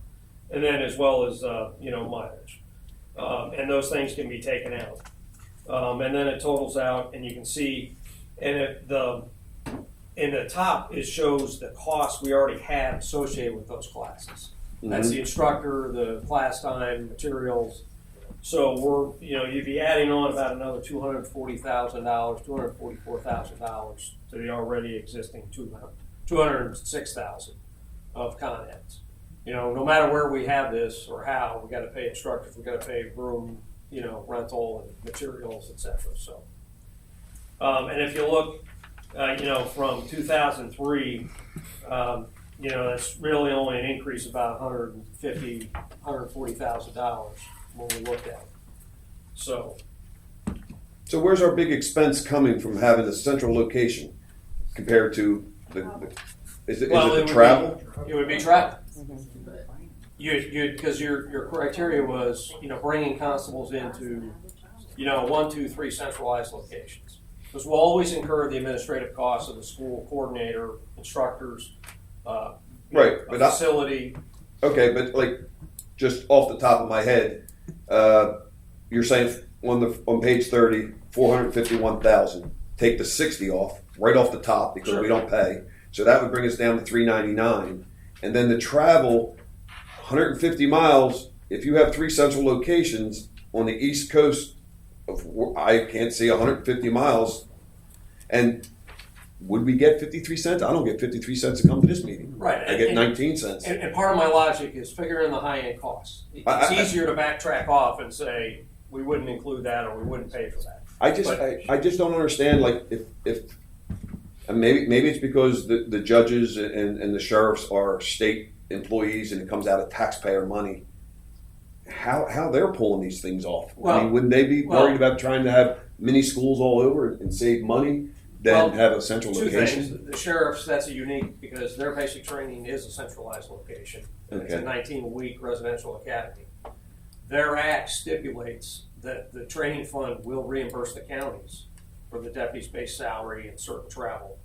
And then as well as, mileage. And those things can be taken out. And then it totals out, and you can see, in the top, it shows the costs we already have associated with those classes. That's the instructor, the class time, materials. So we're, you'd be adding on about another $240,000, $244,000 to the already existing $206,000 of con eds. No matter where we have this or how, we got to pay instructors, we got to pay room, rental and materials, etc. So, and if you look, from 2003, that's really only an increase of about $140,000 when we looked at it. So where's our big expense coming from having a central location compared to is it the travel? It would be travel. Because your criteria was, bringing constables into, 1, 2, 3 centralized locations. Because we'll always incur the administrative costs of the school coordinator, instructors, Right, but facility. Okay, but just off the top of my head, you're saying on page 30, 451,000. Take the 60 off, right off the top, because Sure. we don't pay. So that would bring us down to 399, and then the travel, 150 miles. If you have 3 central locations on the East Coast I can't see 150 miles, and would we get 53 cents? I don't get 53 cents to come to this meeting. Right. I get 19 cents. And part of my logic is figuring the high-end costs. It's easier to backtrack off and say, we wouldn't include that or we wouldn't pay for that. I just don't understand, if and maybe it's because the judges and the sheriffs are state employees and it comes out of taxpayer money. How they're pulling these things off? Well, wouldn't they be worried about trying to have mini schools all over and save money than have a central two location? Things. The sheriffs, that's a unique because their basic training is a centralized location. It's a 19-week residential academy. Their act stipulates that the training fund will reimburse the counties for the deputy's base salary and certain travel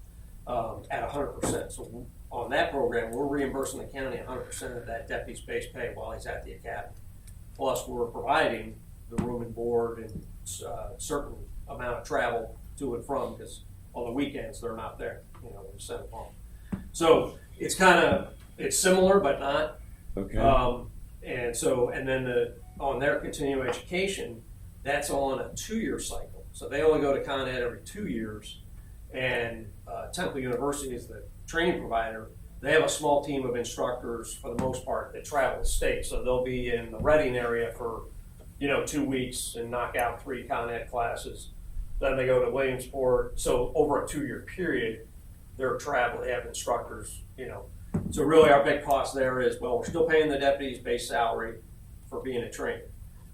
at 100%. So on that program, we're reimbursing the county 100% of that deputy's base pay while he's at the academy. Plus, we're providing the room and board and certain amount of travel to and from, because on the weekends they're not there. We send them home. So it's it's similar but not. Okay. And then on their continuing education, that's on a 2-year cycle. So they only go to Con Ed every 2 years, and Temple University is the training provider. They have a small team of instructors for the most part that travel the state. So they'll be in the Reading area for 2 weeks and knock out 3 Con Ed classes. Then they go to Williamsport. So over a 2-year period, they're traveling. They have instructors. So really, our big cost there is, well, we're still paying the deputy's base salary for being a trainer,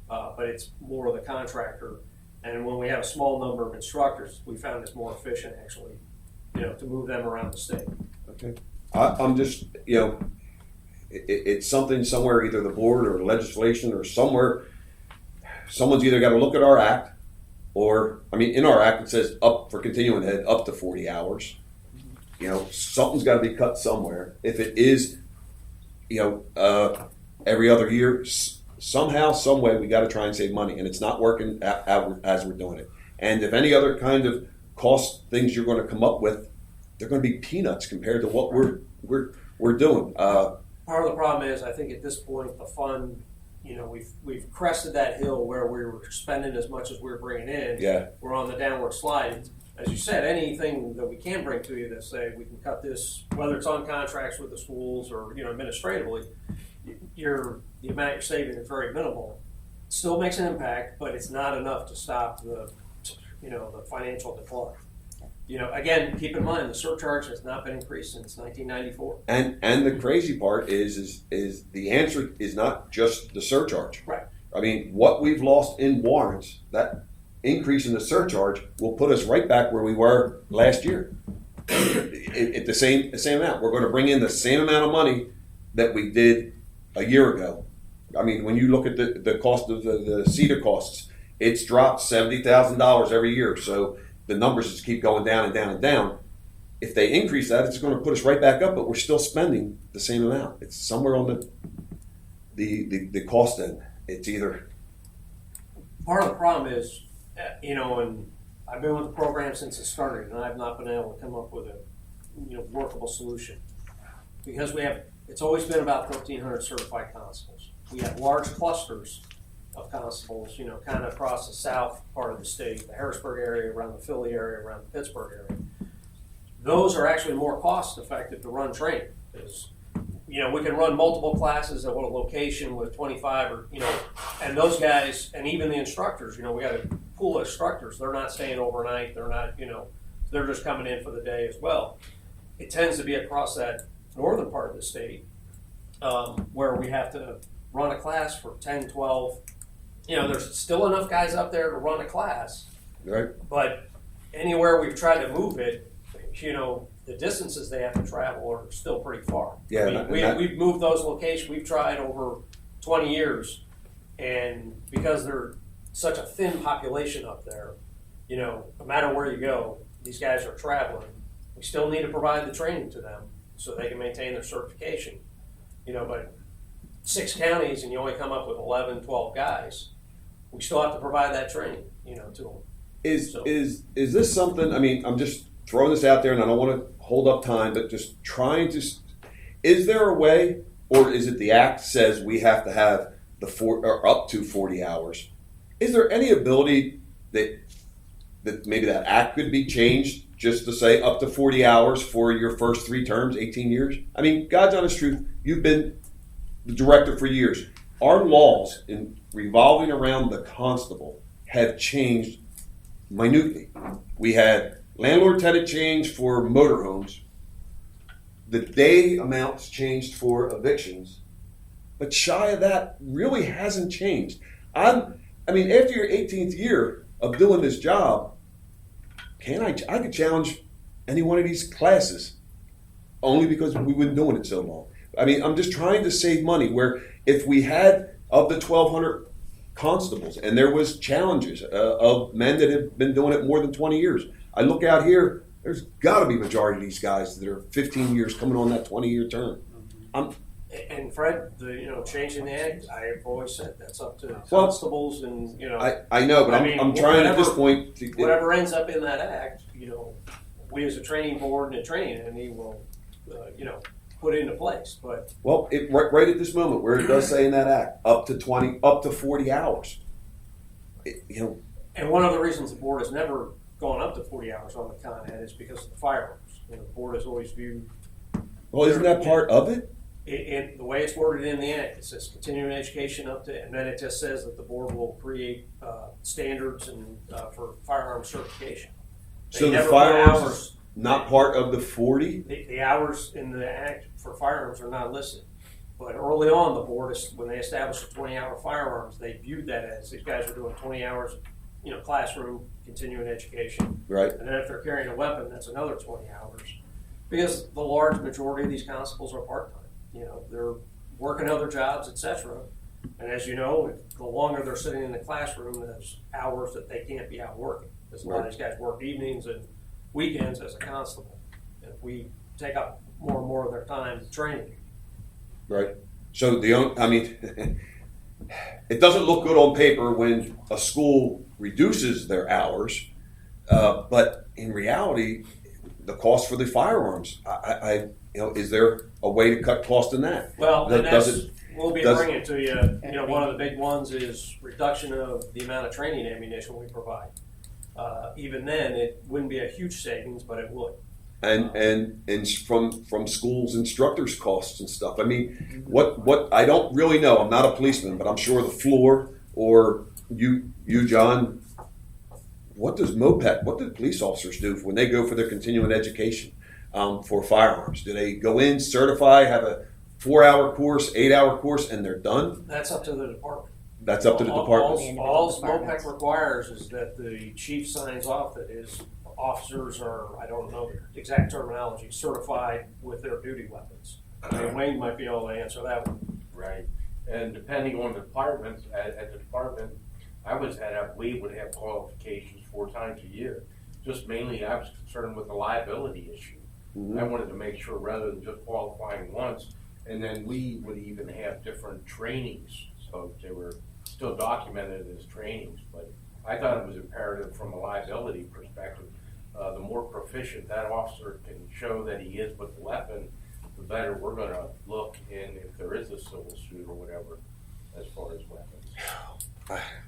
but it's more of the contractor. And when we have a small number of instructors, we found it's more efficient actually to move them around the state. Okay. I'm just, it's something somewhere, either the board or legislation or somewhere, someone's either got to look at our act or, in our act it says up for continuing ed up to 40 hours. Something's got to be cut somewhere. If it is, every other year, somehow, some way, we got to try and save money, and it's not working as we're doing it. And if any other kind of cost things you're going to come up with, they're going to be peanuts compared to what we're doing. Part of the problem is, I think at this point, the fund, we've crested that hill where we were spending as much as we were bringing in. Yeah. We're on the downward slide. As you said, anything that we can bring to you that say we can cut this, whether it's on contracts with the schools or administratively, the amount you're saving is very minimal. It still makes an impact, but it's not enough to stop the financial decline. Again, keep in mind the surcharge has not been increased since 1994. And the crazy part is the answer is not just the surcharge. Right. What we've lost in warrants, that increase in the surcharge will put us right back where we were last year. At the same amount. We're going to bring in the same amount of money that we did a year ago. When you look at the cost of the CETA costs, it's dropped $70,000 every year. So the numbers just keep going down and down and down. If they increase that, it's going to put us right back up, but we're still spending the same amount. It's somewhere on the cost end. It's either. Part of the problem is, and I've been with the program since it started, and I've not been able to come up with a workable solution. Because it's always been about 1,300 certified constables. We have large clusters of constables, kind of across the south part of the state, the Harrisburg area, around the Philly area, around the Pittsburgh area. Those are actually more cost effective to run training because, we can run multiple classes at one location with 25 or, and those guys, and even the instructors, we got a pool of instructors. They're not staying overnight. They're not, they're just coming in for the day as well. It tends to be across that northern part of the state where we have to run a class for 10, 12. There's still enough guys up there to run a class. Right. But anywhere we've tried to move it, the distances they have to travel are still pretty far. Yeah, we've moved those locations. We've tried over 20 years, and because they're such a thin population up there, no matter where you go, these guys are traveling. We still need to provide the training to them so they can maintain their certification. But 6 counties and you only come up with 11, 12 guys, we still have to provide that training, to them. Is this something, I'm just throwing this out there and I don't want to hold up time, but just trying to, is there a way, or is it the act says we have to have or up to 40 hours? Is there any ability that maybe that act could be changed just to say up to 40 hours for your first 3 terms, 18 years? God's honest truth, you've been the director for years. Our laws in revolving around the constable have changed minutely. We had landlord-tenant change for motorhomes. The day amounts changed for evictions. But shy of that really hasn't changed. After your 18th year of doing this job, I could challenge any one of these classes only because we've been doing it so long. I'm just trying to save money where if we had of the 1,200 constables and there was challenges of men that have been doing it more than 20 years, I look out here, there's got to be a majority of these guys that are 15 years coming on that 20-year term. And Fred, changing the act, I've always said that's up to constables and, I know, but I'm trying at this point to whatever ends up in that act, we as a training board and a training entity will, put into place. But right at this moment where it does say in that act, up to 40 hours. And one of the reasons the board has never gone up to 40 hours on the con ed is because of the firearms. The board has always viewed. Well, isn't that part of it? And the way it's worded in the act, it says continuing education up to, and then it just says that the board will create standards and for firearm certification. So the firearms not part of the 40? The hours in the act for firearms are not listed. But early on, the board, when they established the 20-hour firearms, they viewed that as these guys are doing 20 hours, classroom continuing education. Right. And then if they're carrying a weapon, that's another 20 hours. Because the large majority of these constables are part-time. You know, they're working other jobs, etc. And as you know, the longer they're sitting in the classroom, there's hours that they can't be out working. Because a lot of these guys work evenings and weekends as a constable. And if we take up more and more of their time training. Right. So it doesn't look good on paper when a school reduces their hours, but in reality, the cost for the firearms, is there a way to cut cost in that? Well, and we'll be does- bringing it to you. You know, one of the big ones is reduction of the amount of training ammunition we provide. Even then, it wouldn't be a huge savings, but it would. And from schools, instructors' costs and stuff. I mean, what I don't really know. I'm not a policeman, but I'm sure the floor or you, John. What do police officers do when they go for their continuing education for firearms? Do they go in, certify, have a 4-hour course, 8-hour course, and they're done? That's up to the department. That's up to the department. All MOPEC requires is that the chief signs off that his officers are, I don't know the exact terminology, certified with their duty weapons. I mean, Wayne might be able to answer that one. Right. And depending on the department, at the department I was at, we would have qualifications 4 times a year. Just mainly I was concerned with the liability issue. Mm-hmm. I wanted to make sure rather than just qualifying once, and then we would even have different trainings. So they were still documented as trainings, but I thought it was imperative from a liability perspective. The more proficient that officer can show that he is with the weapon, the better we're going to look in if there is a civil suit or whatever as far as weapons.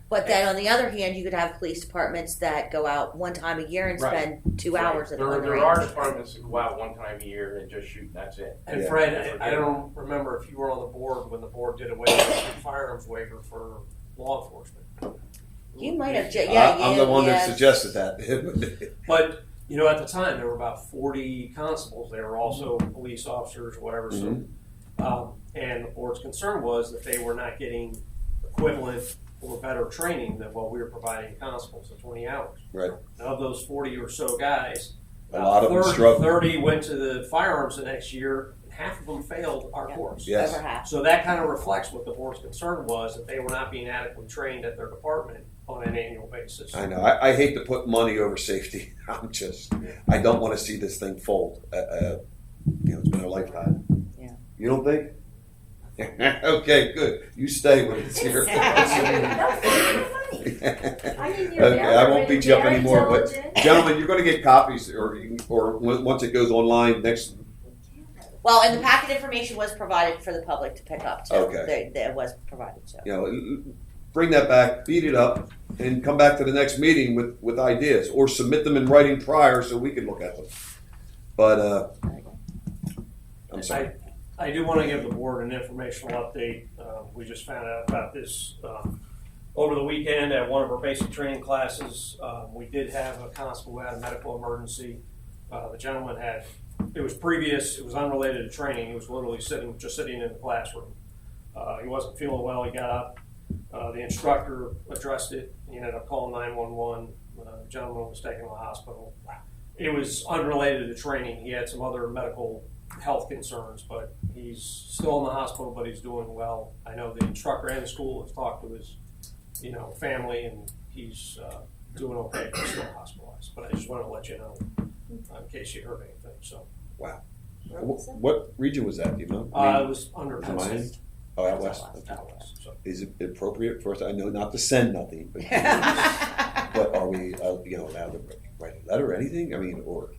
But then on the other hand, you could have police departments that go out one time a year and spend 2 hours at There one are range. departments that go out one time a year and just shoot and that's it. And Fred, I don't remember if you were on the board when the board did away with the firearms waiver for law enforcement. You might have, I'm the one that suggested that. But, you know, at the time, there were about 40 constables. They were also police officers or whatever. So, and the board's concern was that they were not getting equivalent or better training than what we were providing constables at 20 hours. Right. And of those 40 or so guys, A lot of them struggled. 30 went to the firearms the next year, and half of them failed our course. Yes. Over half. So that kind of reflects what the board's concern was, that they were not being adequately trained at their department on an annual basis. I know. I hate to put money over safety. I don't want to see this thing fold. It's been a lifetime. Yeah. You don't think? Okay, good. You stay when it's here. Okay, I won't beat you up anymore. But gentlemen, you're going to get copies, or once it goes online next. Well, and the packet information was provided for the public to pick up too. Okay. It was provided too. Bring that back, beat it up, and come back to the next meeting with ideas, or submit them in writing prior so we can look at them. But I'm sorry. I do want to give the board an informational update. We just found out about this over the weekend at one of our basic training classes. We did have a constable who had a medical emergency. The gentleman it was unrelated to training. He was literally just sitting in the classroom. He wasn't feeling well. He got up. The instructor addressed it. He ended up calling 911. The gentleman was taken to the hospital. It was unrelated to training. He had some other medical health concerns, but he's still in the hospital, but he's doing well. I know the instructor and the school have talked to his, family, and he's doing okay. He's still hospitalized, but I just wanted to let you know in case you heard anything. So, wow. What region was that? Do you know? it was under Miami? Oh, out west. Out west. So. Is it appropriate for us? I know not to send nothing, but are we, allowed to write a letter or anything? I mean, or.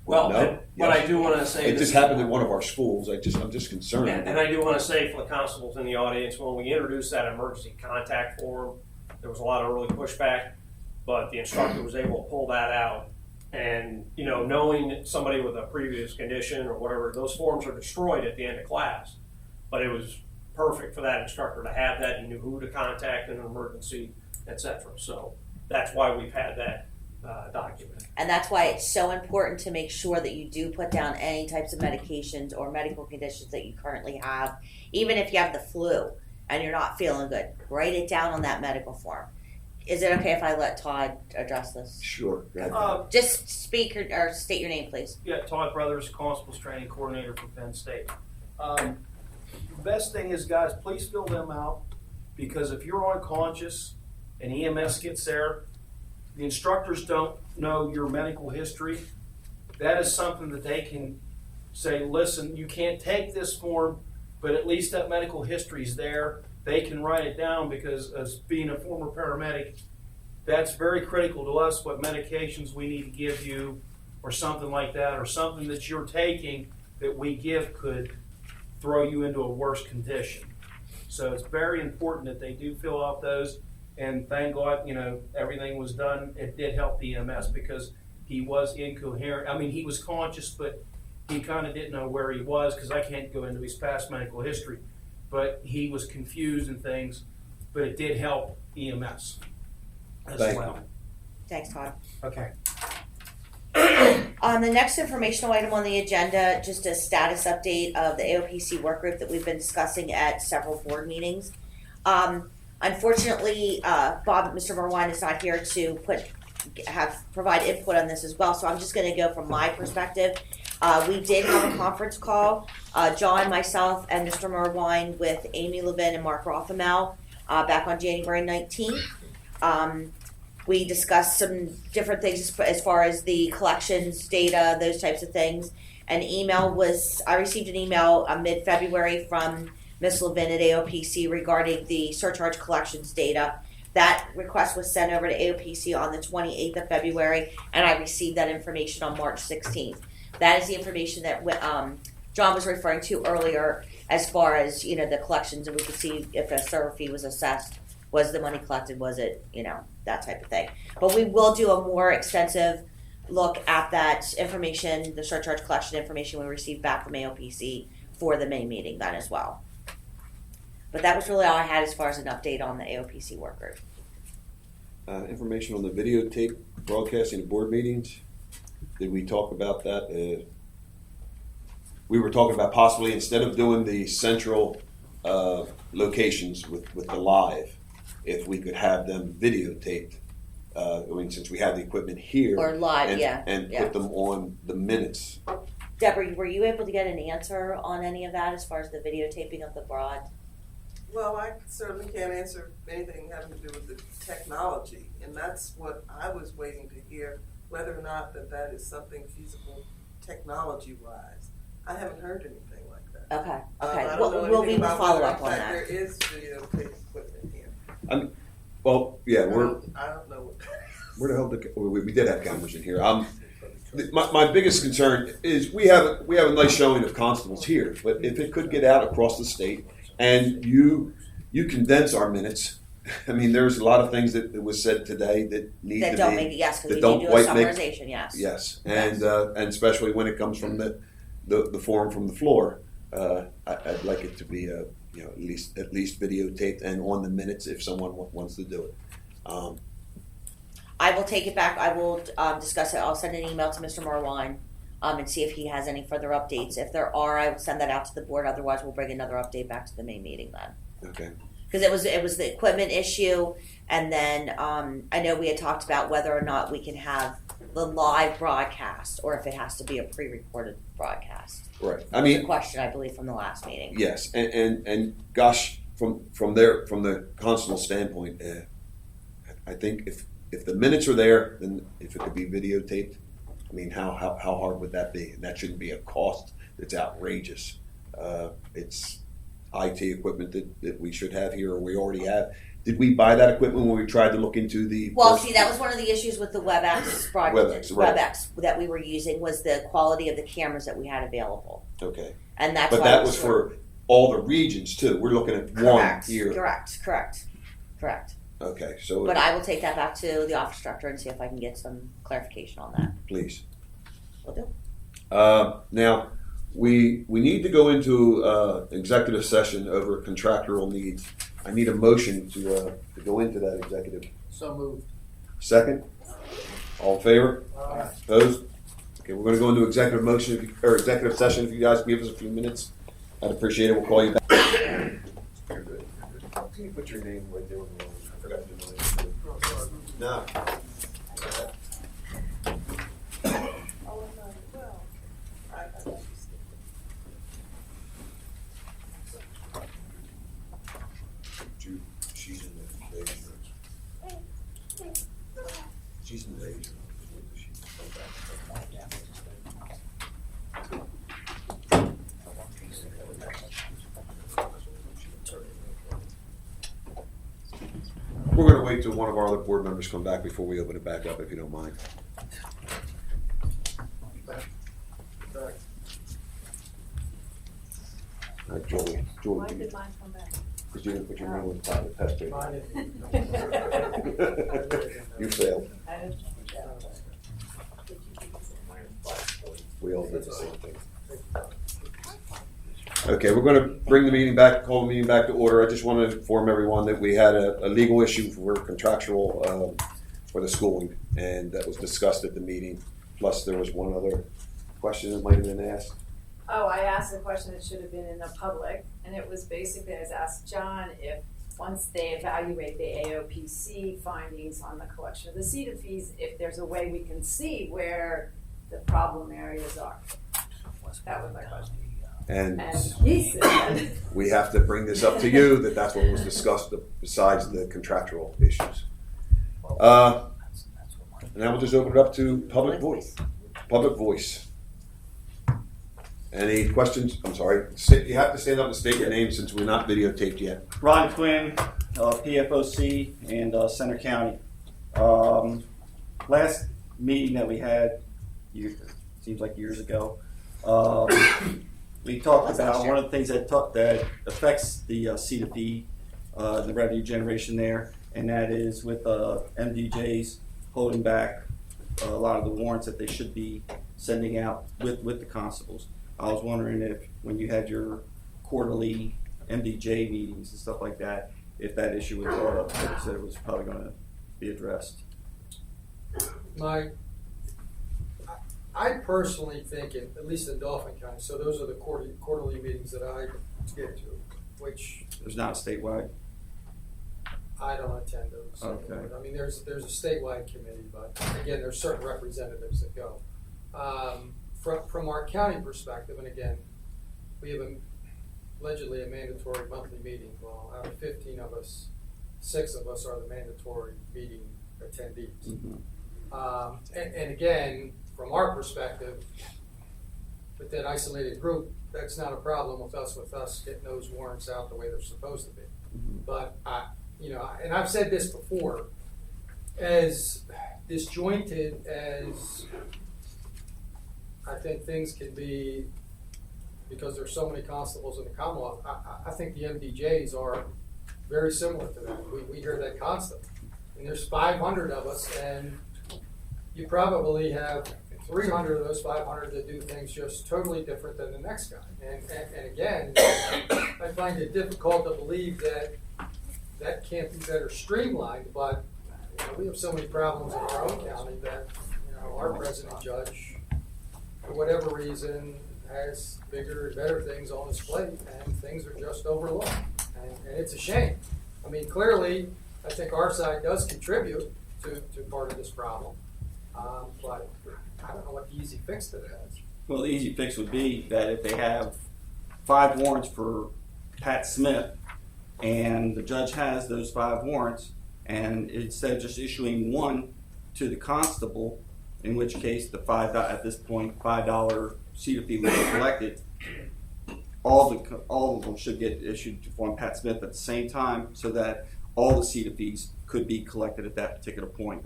Well, no? but I do want to say it just happened in one of our schools. I'm just concerned. And I do want to say for the constables in the audience, when we introduced that emergency contact form, there was a lot of early pushback, but the instructor was able to pull that out. And, knowing somebody with a previous condition or whatever, those forms are destroyed at the end of class. But it was perfect for that instructor to have that. He knew who to contact in an emergency, etc. So that's why we've had that document. And that's why it's so important to make sure that you do put down any types of medications or medical conditions that you currently have. Even if you have the flu and you're not feeling good, write it down on that medical form. Is it okay if I let Todd address this? Sure. Go ahead. Just speak or state your name, please. Yeah, Todd Brothers, Constables Training Coordinator for Penn State. The best thing is, guys, please fill them out, because if you're unconscious and EMS gets there, the instructors don't know your medical history. That is something that they can say, listen, you can't take this form, but at least that medical history is there. They can write it down, because as being a former paramedic, that's very critical to us, what medications we need to give you or something like that, or something that you're taking that we give could throw you into a worse condition. So it's very important that they do fill out those, and thank God, everything was done. It did help the EMS, because he was incoherent. I mean, he was conscious, but he kind of didn't know where he was, because I can't go into his past medical history. But he was confused and things, but it did help EMS as Thank well. you. Thanks, Todd. Okay. The next informational item on the agenda, just a status update of the AOPC work group that we've been discussing at several board meetings. Unfortunately, Mr. Merwine is not here to provide input on this as well, so I'm just going to go from my perspective. We did have a conference call, John, myself, and Mr. Merwine with Amy Levin and Mark Rothamel back on January 19th. We discussed some different things as far as the collections, data, those types of things. I received an email mid-February from Ms. Levin at AOPC regarding the surcharge collections data. That request was sent over to AOPC on the 28th of February, and I received that information on March 16th. That is the information that John was referring to earlier as far as, the collections, and we could see if a server fee was assessed. Was the money collected? Was it, that type of thing. But we will do a more extensive look at that information, the surcharge collection information we received back from AOPC for the May meeting then as well. But that was really all I had as far as an update on the AOPC work group. Information on the videotape broadcasting of board meetings. Did we talk about that? We were talking about possibly, instead of doing the central locations with the live, if we could have them videotaped. Since we have the equipment here. Or live, and put them on the minutes. Deborah, were you able to get an answer on any of that as far as the videotaping of the broad? Well, I certainly can't answer anything having to do with the technology, and that's what I was waiting to hear, whether or not that is something feasible technology-wise. I haven't heard anything like that. Okay. I don't know We'll anything about follow whether, up in on fact, that. there is videotape equipment here. Well, yeah, I don't know. Where the hell we did have cameras in here. My biggest concern is we have a nice showing of constables here, but if it could get out across the state and you condense our minutes, I mean, there's a lot of things that was said today that need That to don't be make it, yes, because that we don't need to do a quite make summarization, yes. yes, and especially when it comes from the forum from the floor, I'd like it to be at least videotaped and on the minutes if someone wants to do it. I will take it back. I will discuss it. I'll send an email to Mr. Merwine and see if he has any further updates. If there are, I will send that out to the board. Otherwise, we'll bring another update back to the May meeting then. Okay. Because it was the equipment issue, and then I know we had talked about whether or not we can have the live broadcast or if it has to be a pre-recorded broadcast. Right. That was a question, I believe, from the last meeting. Yes, and gosh, from the constable standpoint, I think if the minutes are there, then if it could be videotaped, I mean, how hard would that be? And that shouldn't be a cost that's outrageous. It's IT equipment that we should have here, or we already have. Did we buy that equipment when we tried to look into the? Well, see, that was one of the issues with the WebEx project. WebEx that we were using was the quality of the cameras that we had available. Okay. And that's but why that was for all the regions too. We're looking at one here. Correct. Okay, so. But I will take that back to the office director and see if I can get some clarification on that. Please. Will do. Now, we need to go into executive session over contractual needs. I need a motion to go into that executive. So moved. Second? All in favor? Aye. Opposed? Okay, we're going to go into executive session. If you guys give us a few minutes, I'd appreciate it. We'll call you back. Can you put your name right there? I forgot to do it. No. Oh, no, well, I got you. She's in the age room. She's in the age room. We're going to wait till one of our other board members come back before we open it back up, if you don't mind. All right, Julie. Why did mine come back? Because you didn't put your name on the top of the test paper. You failed. I didn't. We all did the same thing. Okay, we're going to bring the meeting back, call the meeting back to order. I just want to inform everyone that we had a legal issue for contractual for the schooling, and that was discussed at the meeting. Plus, there was one other question that might have been asked. Oh, I asked a question that should have been in the public, and it was basically, I was asked John if, once they evaluate the AOPC findings on the collection of the CETA fees, if there's a way we can see where the problem areas are. That was my question. And he said, we have to bring this up to you, that's what was discussed besides the contractual issues. And now we'll just open it up to public voice. Public voice. Any questions? I'm sorry. You have to stand up and state your name since we're not videotaped yet. Ron Quinn, PFOC, and Center County. Last meeting that we had, seems like years ago, we talked about one of the things that affects the CETA fee, the revenue generation there, and that is with MDJs holding back a lot of the warrants that they should be sending out with the constables. I was wondering if, when you had your quarterly MDJ meetings and stuff like that, if that issue was brought up, like you said, it was probably going to be addressed. I personally think, at least in Dauphin County, so those are the quarterly meetings that I get to, which There's not from I don't attend those. Okay. I mean, there's a statewide committee, but again, there's certain representatives that go. From our county perspective, and again, we have allegedly a mandatory monthly meeting. Well, out of 15 of us, 6 of us are the mandatory meeting attendees. Mm-hmm. And again, from our perspective, with that isolated group, that's not a problem with us getting those warrants out the way they're supposed to be. Mm-hmm. But and I've said this before, as disjointed as I think things can be, because there's so many constables in the Commonwealth, I think the MDJs are very similar to that. We hear that constantly. And there's 500 of us, and you probably have 300 of those 500 that do things just totally different than the next guy. And again, I find it difficult to believe that can't be better streamlined, but we have so many problems in our own county that our president judge, for whatever reason, has bigger and better things on his plate, and things are just overlooked. And it's a shame. I mean, clearly, I think our side does contribute to part of this problem, but I don't know what the easy fix to that is. Well, the easy fix would be that if they have 5 warrants for Pat Smith, and the judge has those 5 warrants, and instead of just issuing one to the constable, in which case the at this point $5 CETA fee will be collected, all of them should get issued to one Pat Smith at the same time, so that all the CETA fees could be collected at that particular point.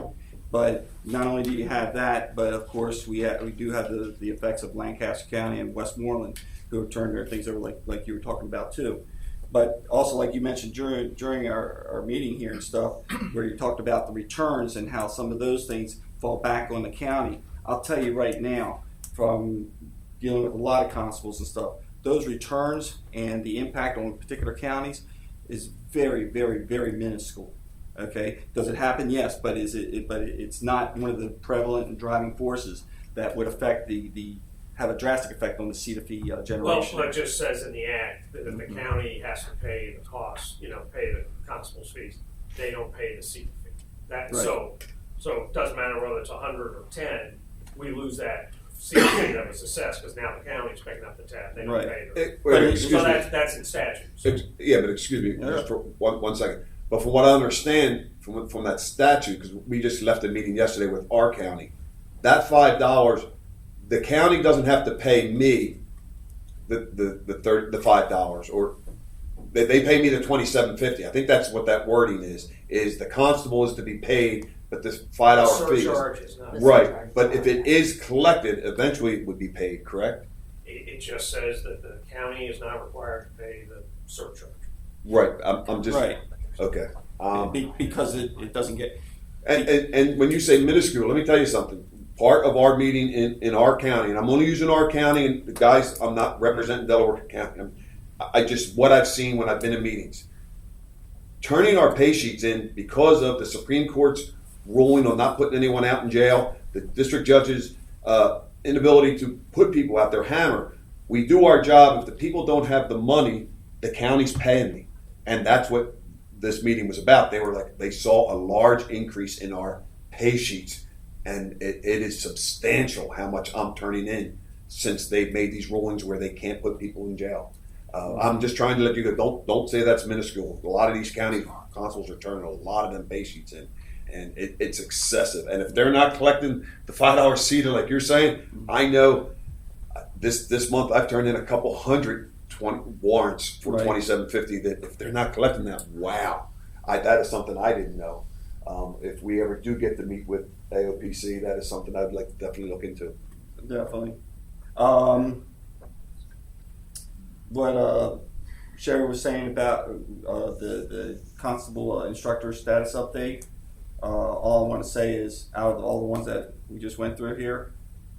But not only do you have that, but of course we do have the effects of Lancaster County and Westmoreland, who have turned their things over like you were talking about too. But also, like you mentioned during our meeting here and stuff, where you talked about the returns and how some of those things fall back on the county. I'll tell you right now, from dealing with a lot of constables and stuff, those returns and the impact on particular counties is very, very, very minuscule. Okay, does it happen? Yes, but but it's not one of the prevalent and driving forces that would affect have a drastic effect on the CETA fee generation. Well, it just says in the act that if the county has to pay the cost, pay the constable's fees, they don't pay the CETA fee. That, Right. so it doesn't matter whether it's 100 or 10, we lose that CETB that was assessed, because now the county's picking up the tab, they don't Right. pay it. Wait, excuse So me. that's in statute. Yeah, but excuse me, Yeah. just for one second. But from what I understand from that statute, because we just left a meeting yesterday with our county, that $5, the county doesn't have to pay me the $5, or they pay me the $27.50. I think that's what that wording is. Is the constable is to be paid, but this $5 fee is Surcharge is not. right. But if it is collected, eventually it would be paid. Correct? It just says that the county is not required to pay the surcharge. Right. I'm just Right. okay. Because it doesn't get. And when you say minuscule, let me tell you something. Part of our meeting in our county, and I'm only using our county, and the guys, I'm not representing Delaware County. I just, what I've seen when I've been in meetings. Turning our pay sheets in because of the Supreme Court's ruling on not putting anyone out in jail, the district judge's inability to put people out there, hammer. We do our job. If the people don't have the money, the county's paying me. And that's what this meeting was about. They were like, they saw a large increase in our pay sheets. And it is substantial how much I'm turning in since they've made these rulings where they can't put people in jail. I'm just trying to let you go. Don't say that's minuscule. A lot of these county constables are turning a lot of them pay sheets in, and it's excessive. And if they're not collecting the $5 CETA like you're saying, I know this month I've turned in a couple hundred warrants for Right. $27.50. That if they're not collecting that, wow, that is something I didn't know. If we ever do get to meet with AOPC, that is something I'd like to definitely look into. Definitely. What Sherry was saying about the constable instructor status update, all I want to say is out of all the ones that we just went through here,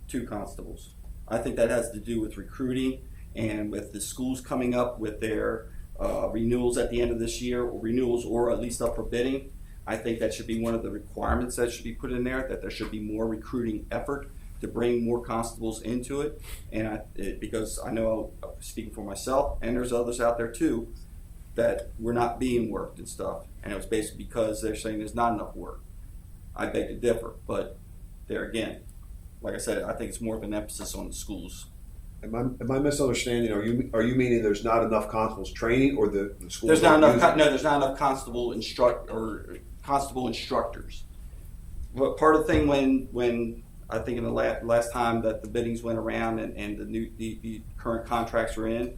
2 constables. I think that has to do with recruiting and with the schools coming up with their renewals at the end of this year, or renewals or at least up for bidding. I think that should be one of the requirements that should be put in there, that there should be more recruiting effort to bring more constables into it. And because I know, speaking for myself, and there's others out there too, that we're not being worked and stuff. And it was basically because they're saying there's not enough work. I beg to differ, but there again, like I said, I think it's more of an emphasis on the schools. Am I misunderstanding? Are you meaning there's not enough constables training, or the schools? There's not enough. using- No, there's not enough constable instructors. But part of the thing when I think in the last time that the biddings went around and the current contracts were in,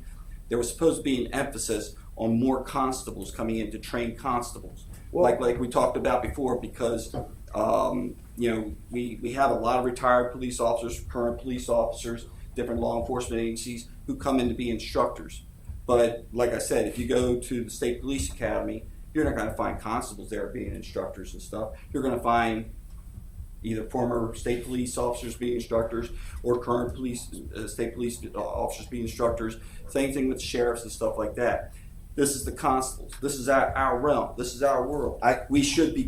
there was supposed to be an emphasis on more constables coming in to train constables, Well- like we talked about before, because we have a lot of retired police officers, current police officers, different law enforcement agencies who come in to be instructors. But like I said, if you go to the State Police Academy, you're not going to find constables there being instructors and stuff. You're going to find either former state police officers being instructors or current state police officers being instructors. Same thing with sheriffs and stuff like that. This is the constables. This is our realm. This is our world. We should be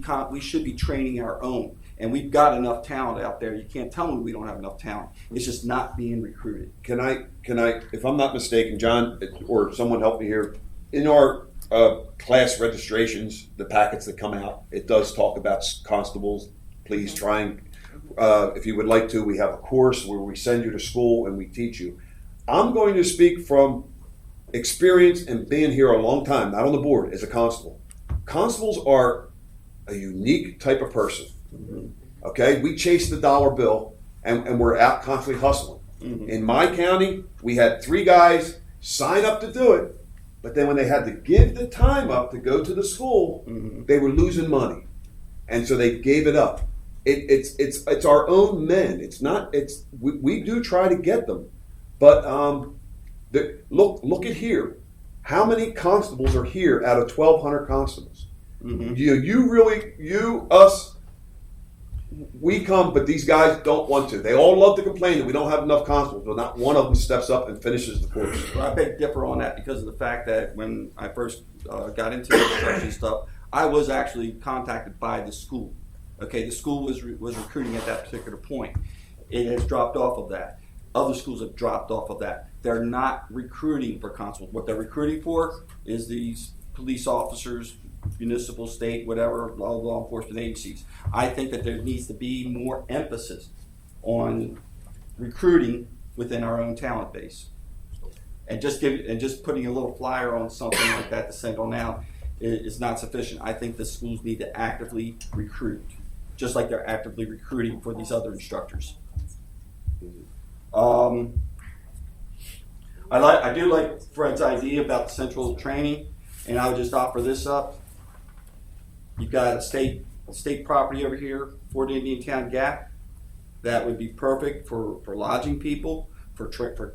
training our own, and we've got enough talent out there. You can't tell me we don't have enough talent. It's just not being recruited. Can I, if I'm not mistaken, John, or someone help me here, in our class registrations, the packets that come out, it does talk about constables. Please try and, if you would like to, we have a course where we send you to school and we teach you. I'm going to speak from experience and being here a long time, not on the board, as a constable. Constables are a unique type of person. Mm-hmm. Okay, we chase the dollar bill and we're out constantly hustling. Mm-hmm. In my county, we had 3 guys sign up to do it, but then when they had to give the time up to go to the school, Mm-hmm. they were losing money, and so they gave it up. It's our own men. It's not. We do try to get them, but look at here. How many constables are here out of 1,200 constables? Mm-hmm. Us. We come, but these guys don't want to. They all love to complain that we don't have enough constables, but not one of them steps up and finishes the course. Well, I beg to differ on that because of the fact that when I first got into the construction stuff, I was actually contacted by the school. Okay, the school was recruiting at that particular point. It has dropped off of that. Other schools have dropped off of that. They're not recruiting for constables. What they're recruiting for is these police officers, municipal, state, whatever, law enforcement agencies. I think that there needs to be more emphasis on recruiting within our own talent base. And just putting a little flyer on something like that to send on out is not sufficient. I think the schools need to actively recruit, just like they're actively recruiting for these other instructors. I do like Fred's idea about the central training, and I would just offer this up. You've got a state property over here, Fort Indian Town Gap. That would be perfect for lodging people, for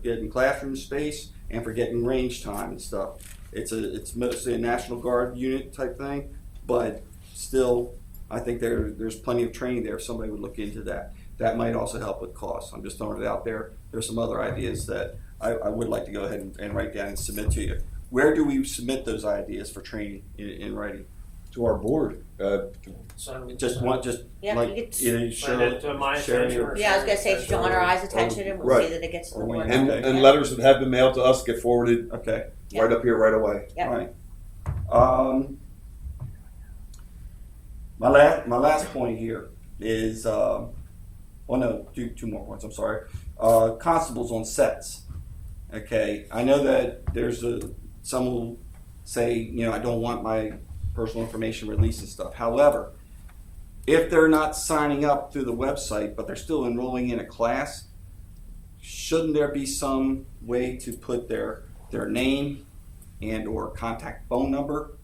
getting classroom space, and for getting range time and stuff. It's mostly a National Guard unit type thing, but still, I think there's plenty of training there if somebody would look into that. That might also help with costs. I'm just throwing it out there. There's some other ideas that I would like to go ahead and write down and submit to you. Where do we submit those ideas for training in writing? To our board. Just like Send it to my attention. or Yeah, I was gonna say, send it John or I's attention, and we'll Right. see that it gets to the Or when- board. And letters that have been mailed to us get forwarded Okay. right up here right away. Yep. All right. My last point here is two more points. I'm sorry. Constables on sets. Okay, I know that there's some will say, I don't want my personal information released and stuff. However, if they're not signing up through the website but they're still enrolling in a class, shouldn't there be some way to put their name and or contact phone number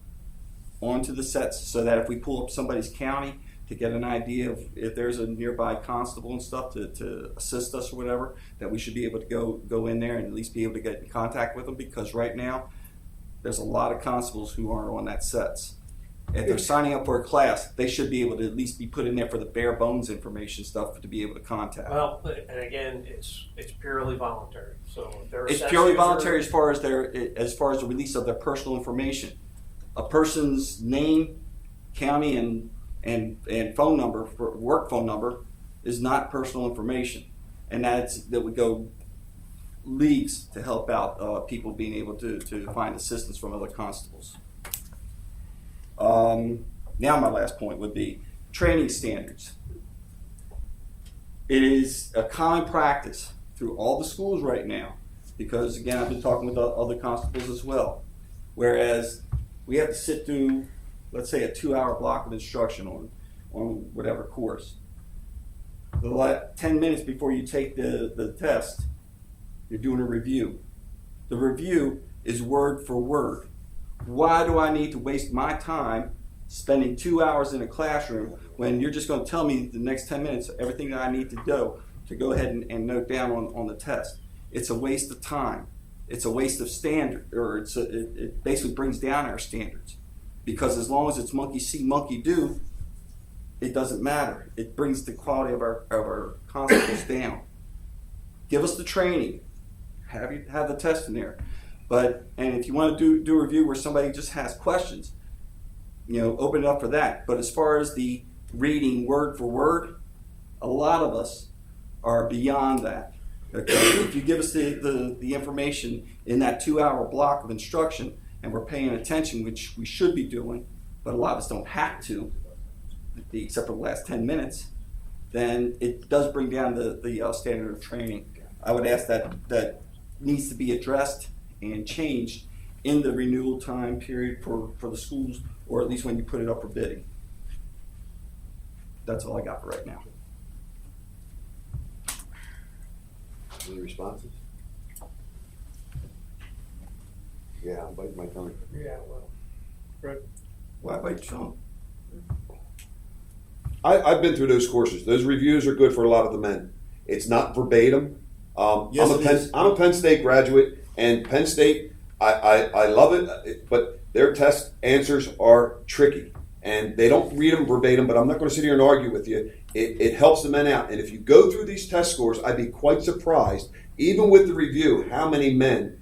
onto the sets, so that if we pull up somebody's county to get an idea of if there's a nearby constable and stuff to assist us or whatever, that we should be able to go in there and at least be able to get in contact with them, because right now there's a lot of constables who aren't on that sets. If they're signing up for a class, they should be able to at least be put in there for the bare bones information stuff to be able to contact. Well, and again, it's purely voluntary. So if they're a It's sex purely user- voluntary as far as the release of their personal information. A person's name, county, and phone number, for work phone number, is not personal information, and that would go leagues to help out people being able to find assistance from other constables. Now my last point would be training standards. It is a common practice through all the schools right now, because again, I've been talking with other constables as well, whereas we have to sit through, let's say, a 2-hour block of instruction on whatever course. The last 10 minutes before you take the test, you're doing a review. The review is word for word. Why do I need to waste my time spending 2 hours in a classroom when you're just going to tell me the next 10 minutes everything that I need to do to go ahead and note down on the test? It's a waste of time. It's a waste of standard, or it basically brings down our standards. Because as long as it's monkey see, monkey do, it doesn't matter. It brings the quality of our constables down. Give us the training. Have the test in there. And if you want to do a review where somebody just has questions, open it up for that. But as far as the reading word for word, a lot of us are beyond that. Okay? If you give us the information in that 2-hour block of instruction, and we're paying attention, which we should be doing, but a lot of us don't have to, except for the last 10 minutes, then it does bring down the standard of training. I would ask that needs to be addressed and changed in the renewal time period for the schools, or at least when you put it up for bidding. That's all I got for right now. Any responses? Yeah, I'm biting my tongue. Yeah, well, Why bite Sean? I've been through those courses. Those reviews are good for a lot of the men. It's not verbatim. Yes, I'm a Penn State graduate, and Penn State, I love it, but their test answers are tricky. And they don't read them verbatim, but I'm not going to sit here and argue with you. It helps the men out. And if you go through these test scores, I'd be quite surprised, even with the review, how many men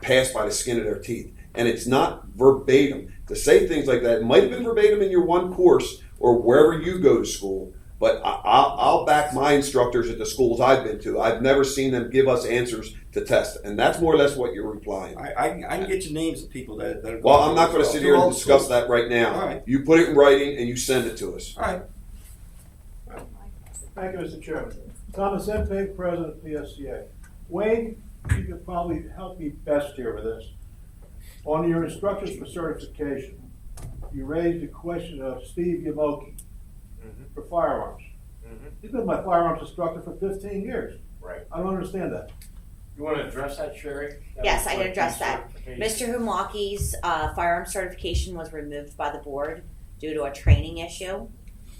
pass by the skin of their teeth. And it's not verbatim. To say things like that, it might have been verbatim in your one course or wherever you go to school, But I'll back my instructors at the schools I've been to. I've never seen them give us answers to tests, and that's more or less what you're implying. I can get you names of people that are. Well, I'm not going to sit here and discuss that right now. All right. You put it in writing and you send it to us. All right. Thank you, Mr. Chairman. Thomas Empig, President of PSCA. Wayne, you could probably help me best here with this. On your instructors for certification, you raised the question of Steve Yamoki for firearms. He's been my firearms instructor for 15 years. Right. I don't understand that. You want to address that, Sherry? Yes, I can address that. Mr. Humaki's firearm certification was removed by the board due to a training issue,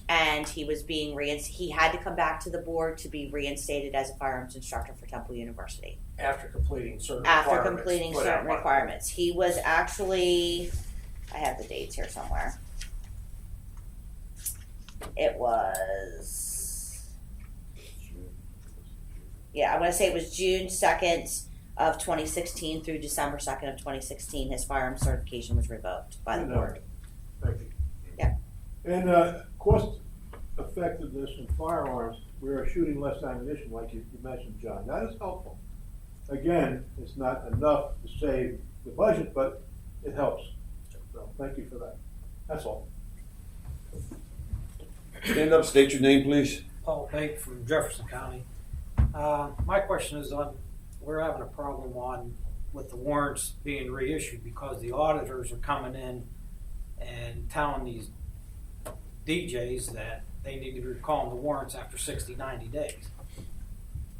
and he was being he had to come back to the board to be reinstated as a firearms instructor for Temple University. After completing certain requirements. He was actually, I have the dates here somewhere. It was, I'm going to say it was June 2nd of 2016 through December 2nd of 2016. His firearm certification was revoked by the board. Thank you. Yeah. And cost effectiveness in firearms, we are shooting less ammunition, like you mentioned, John. That is helpful. Again, it's not enough to save the budget, but it helps. So thank you for that. That's all. Stand up, state your name, please. Paul Bate from Jefferson County. My question is we're having a problem with the warrants being reissued because the auditors are coming in and telling these DJs that they need to be recalling the warrants after 60, 90 days.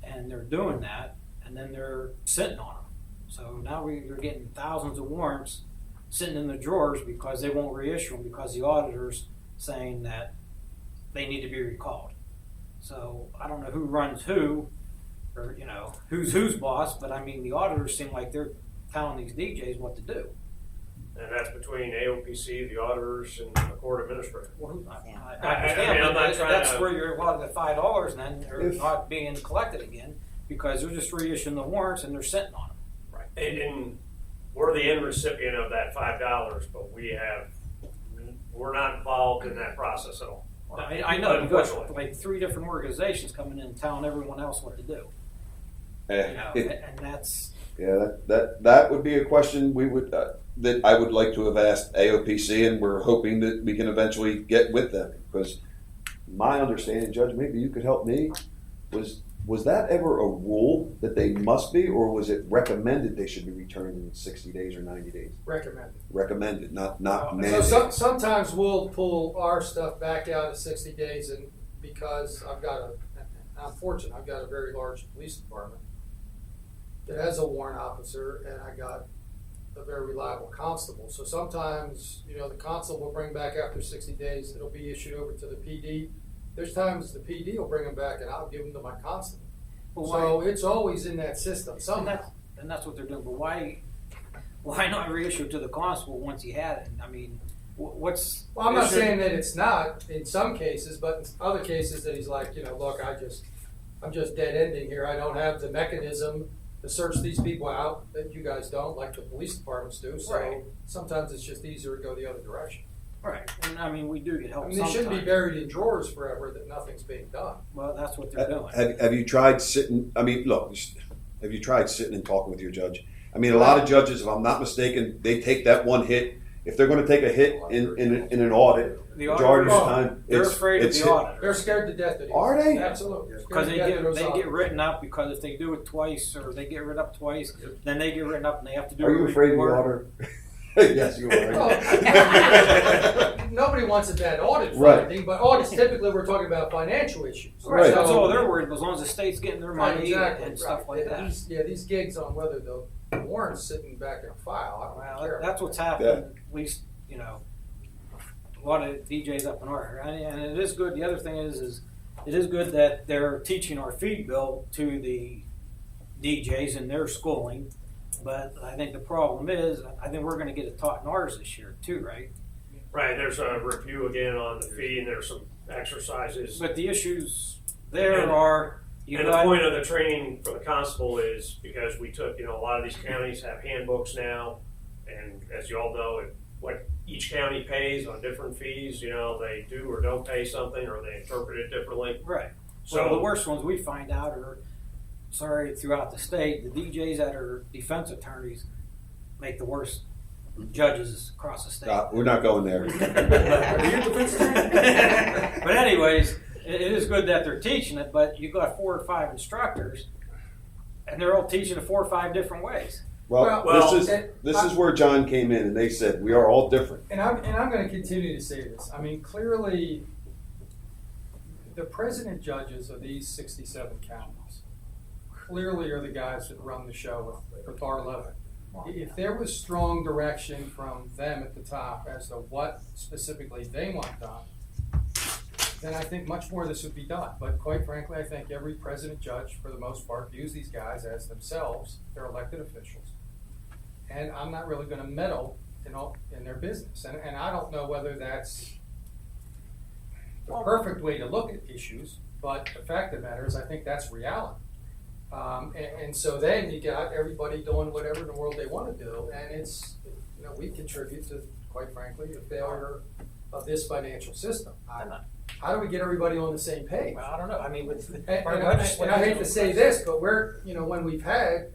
And they're doing that, and then they're sitting on them. So now we're getting thousands of warrants sitting in the drawers because they won't reissue them because the auditor's saying that they need to be recalled. So I don't know who runs who, or who's boss, but I mean the auditors seem like they're telling these DJs what to do. And that's between AOPC, the auditors, and the court administrator. Well, I I understand, mean, I'm not but trying that's to- where you're allowed the $5 then are not being collected again because they're just reissuing the warrants and they're sitting on them. Right. And we're the end recipient of that $5, but we're not involved in that process at all. Well, I know because Unfortunately. like 3 different organizations coming in and telling everyone else what to do. And that's That would be a question we would that I would like to have asked AOPC, and we're hoping that we can eventually get with them. Because my understanding, Judge, maybe you could help me. Was that ever a rule that they must be, or was it recommended they should be returned in 60 days or 90 days? Recommended. Recommended, not So mandated. sometimes we'll pull our stuff back out at 60 days, and because I'm fortunate, I've got a very large police department that has a warrant officer, and I got a very reliable constable. So sometimes, the constable will bring back after 60 days, it'll be issued over to the PD. There's times the PD will bring them back, and I'll give them to my constable. So it's always in that system somehow. And that's what they're doing. But why not reissue it to the constable once he had it? I mean, what's? Well, I'm not saying that it's not in some cases, but in other cases that he's like, look, I'm just dead ending here. I don't have the mechanism to search these people out that you guys don't, like the police departments do. So sometimes it's just easier to go the other direction. Right, and I mean, we do get help. They shouldn't be buried in drawers forever that nothing's being done. Well, that's what they're doing. Have you tried sitting? I mean, look. Have you tried sitting and talking with your judge? I mean, a lot of judges, if I'm not mistaken, they take that one hit. If they're going to take a hit in an audit, The majority of the auditors, time, they're afraid of the audit. They're scared to death of these. Are they? Absolutely. Because they get written up because if they do it twice or they get written up twice, then they get written up and they have to do. Are you afraid of the auditor? Yes, you are. Nobody wants a bad audit Right. finding, but audits typically we're talking about financial issues. Right. That's all they're worried about, as long as the state's getting their money and stuff like that. These gigs on whether the warrant's sitting back in a file, I don't care. That's what's happening. At least a lot of DJs up in our area, and it is good. The other thing is it is good that they're teaching our feed bill to the DJs in their schooling. But I think the problem is, I think we're going to get it taught in ours this year too, right? Right, there's a review again on the fee, and there's some exercises. But the issues there are... And the point of the training for the constable is because we took, a lot of these counties have handbooks now, and as you all know, what each county pays on different fees, they do or don't pay something, or they interpret it differently. Right. So So the worst ones we find out are, throughout the state, the DJs that are defense attorneys make the worst judges across the state. We're not going there. But anyways, it is good that they're teaching it, but you've got 4 or 5 instructors, and they're all teaching it 4 or 5 different ways. Well, this is where John came in, and they said we are all different. And I'm going to continue to say this. I mean, clearly, the president judges of these 67 counties clearly are the guys that run the show with our level. If there was strong direction from them at the top as to what specifically they want done, then I think much more of this would be done. But quite frankly, I think every president judge, for the most part, views these guys as themselves. They're elected officials. And I'm not really going to meddle in their business. And I don't know whether that's the perfect way to look at issues, but the fact of the matter is I think that's reality. And so then you got everybody doing whatever in the world they want to do, and it's, we contribute to, quite frankly, the failure of this financial system. How do we get everybody on the same page? Well, I don't know. I mean, And I hate to say this, but when we've had,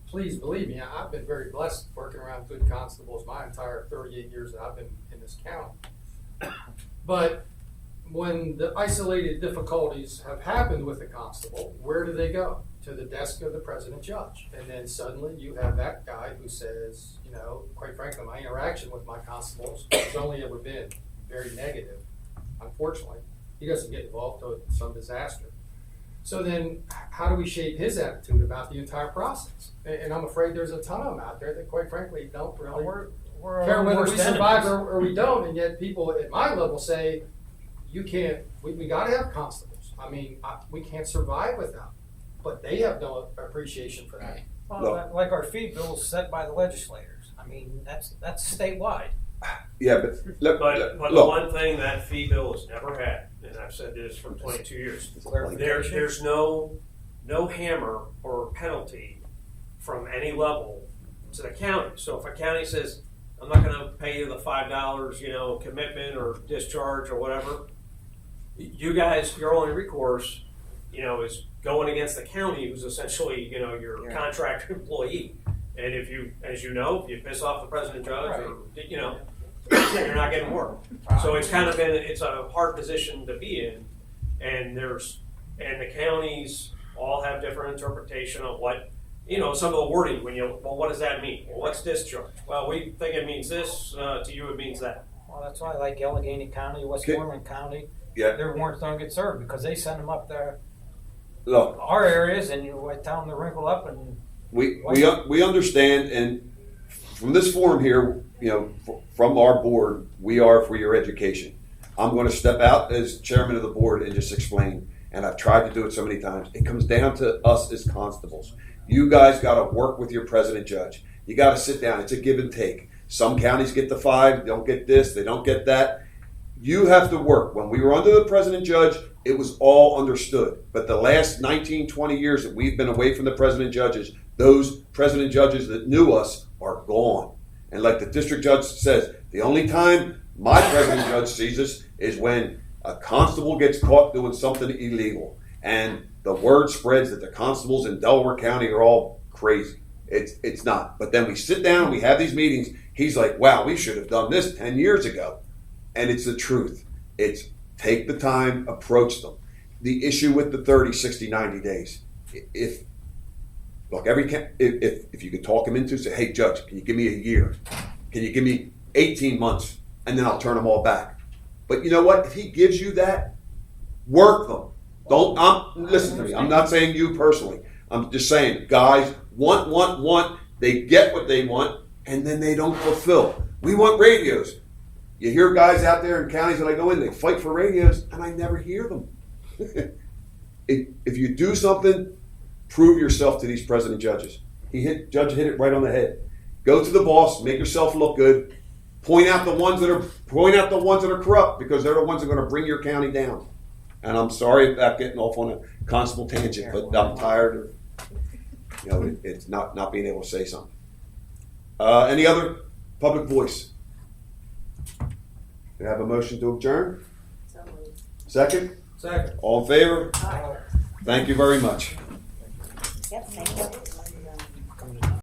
please believe me, I've been very blessed working around good constables my entire 38 years that I've been in this county. But when the isolated difficulties have happened with the constable, where do they go? To the desk of the president judge. And then suddenly you have that guy who says, quite frankly, my interaction with my constables has only ever been very negative. Unfortunately, he doesn't get involved with some disaster. So then how do we shape his attitude about the entire process? And I'm afraid there's a ton of them out there that, quite frankly, don't really care whether we survive or we don't. And yet people at my level say, you can't, we got to have constables. I mean, we can't survive without them. But they have no appreciation for that. Well, like our fee bills set by the legislators. I mean, that's statewide. Yeah, but the look. one thing that fee bill has never had, and I've said this for 22 years, there's no hammer or penalty from any level to the county. So if a county says, I'm not going to pay you the $5, commitment or discharge or whatever, you guys, your only recourse, is going against the county, who's essentially, your contract employee. And if you piss off the president judge, or you're not getting work. So it's kind of it's a hard position to be in, and the counties all have different interpretation of what, some of the wording what does that mean? Well, what's discharge? Well, we think it means this, to you it means that. Well, that's why I like Allegheny County, Westmoreland County. Yeah. Their warrants don't get served because they send them up there, Look, our areas, and tell them to wrinkle up and. We understand, and from this forum here, from our board, we are for your education. I'm going to step out as chairman of the board and just explain, and I've tried to do it so many times. It comes down to us as constables. You guys got to work with your president judge. You got to sit down. It's a give and take. Some counties get the 5, they don't get this, they don't get that. You have to work. When we were under the president judge, it was all understood. But the last 19, 20 years that we've been away from the president judges, those president judges that knew us are gone. And like the district judge says, the only time my president judge sees us is when a constable gets caught doing something illegal. And the word spreads that the constables in Delaware County are all crazy. It's not. But then we sit down, we have these meetings. He's like, wow, we should have done this 10 years ago. And it's the truth. It's take the time, approach them. The issue with the 30, 60, 90 days. If you could talk him into, say, hey, Judge, can you give me a year? Can you give me 18 months? And then I'll turn them all back. But you know what? If he gives you that, work them. Listen to me. I'm not saying you personally. I'm just saying, guys want. They get what they want, and then they don't fulfill. We want radios. You hear guys out there in counties that I go in, they fight for radios, and I never hear them. If you do something, prove yourself to these president judges. Judge hit it right on the head. Go to the boss, make yourself look good. Point out the ones that are corrupt, because they're the ones that are going to bring your county down. And I'm sorry about getting off on a constable tangent, but I'm tired of it's not being able to say something. Any other Public voice. We have a motion to adjourn? So moved. Second? Second. All in favor? Aye. Thank you very much. Yep, thank you.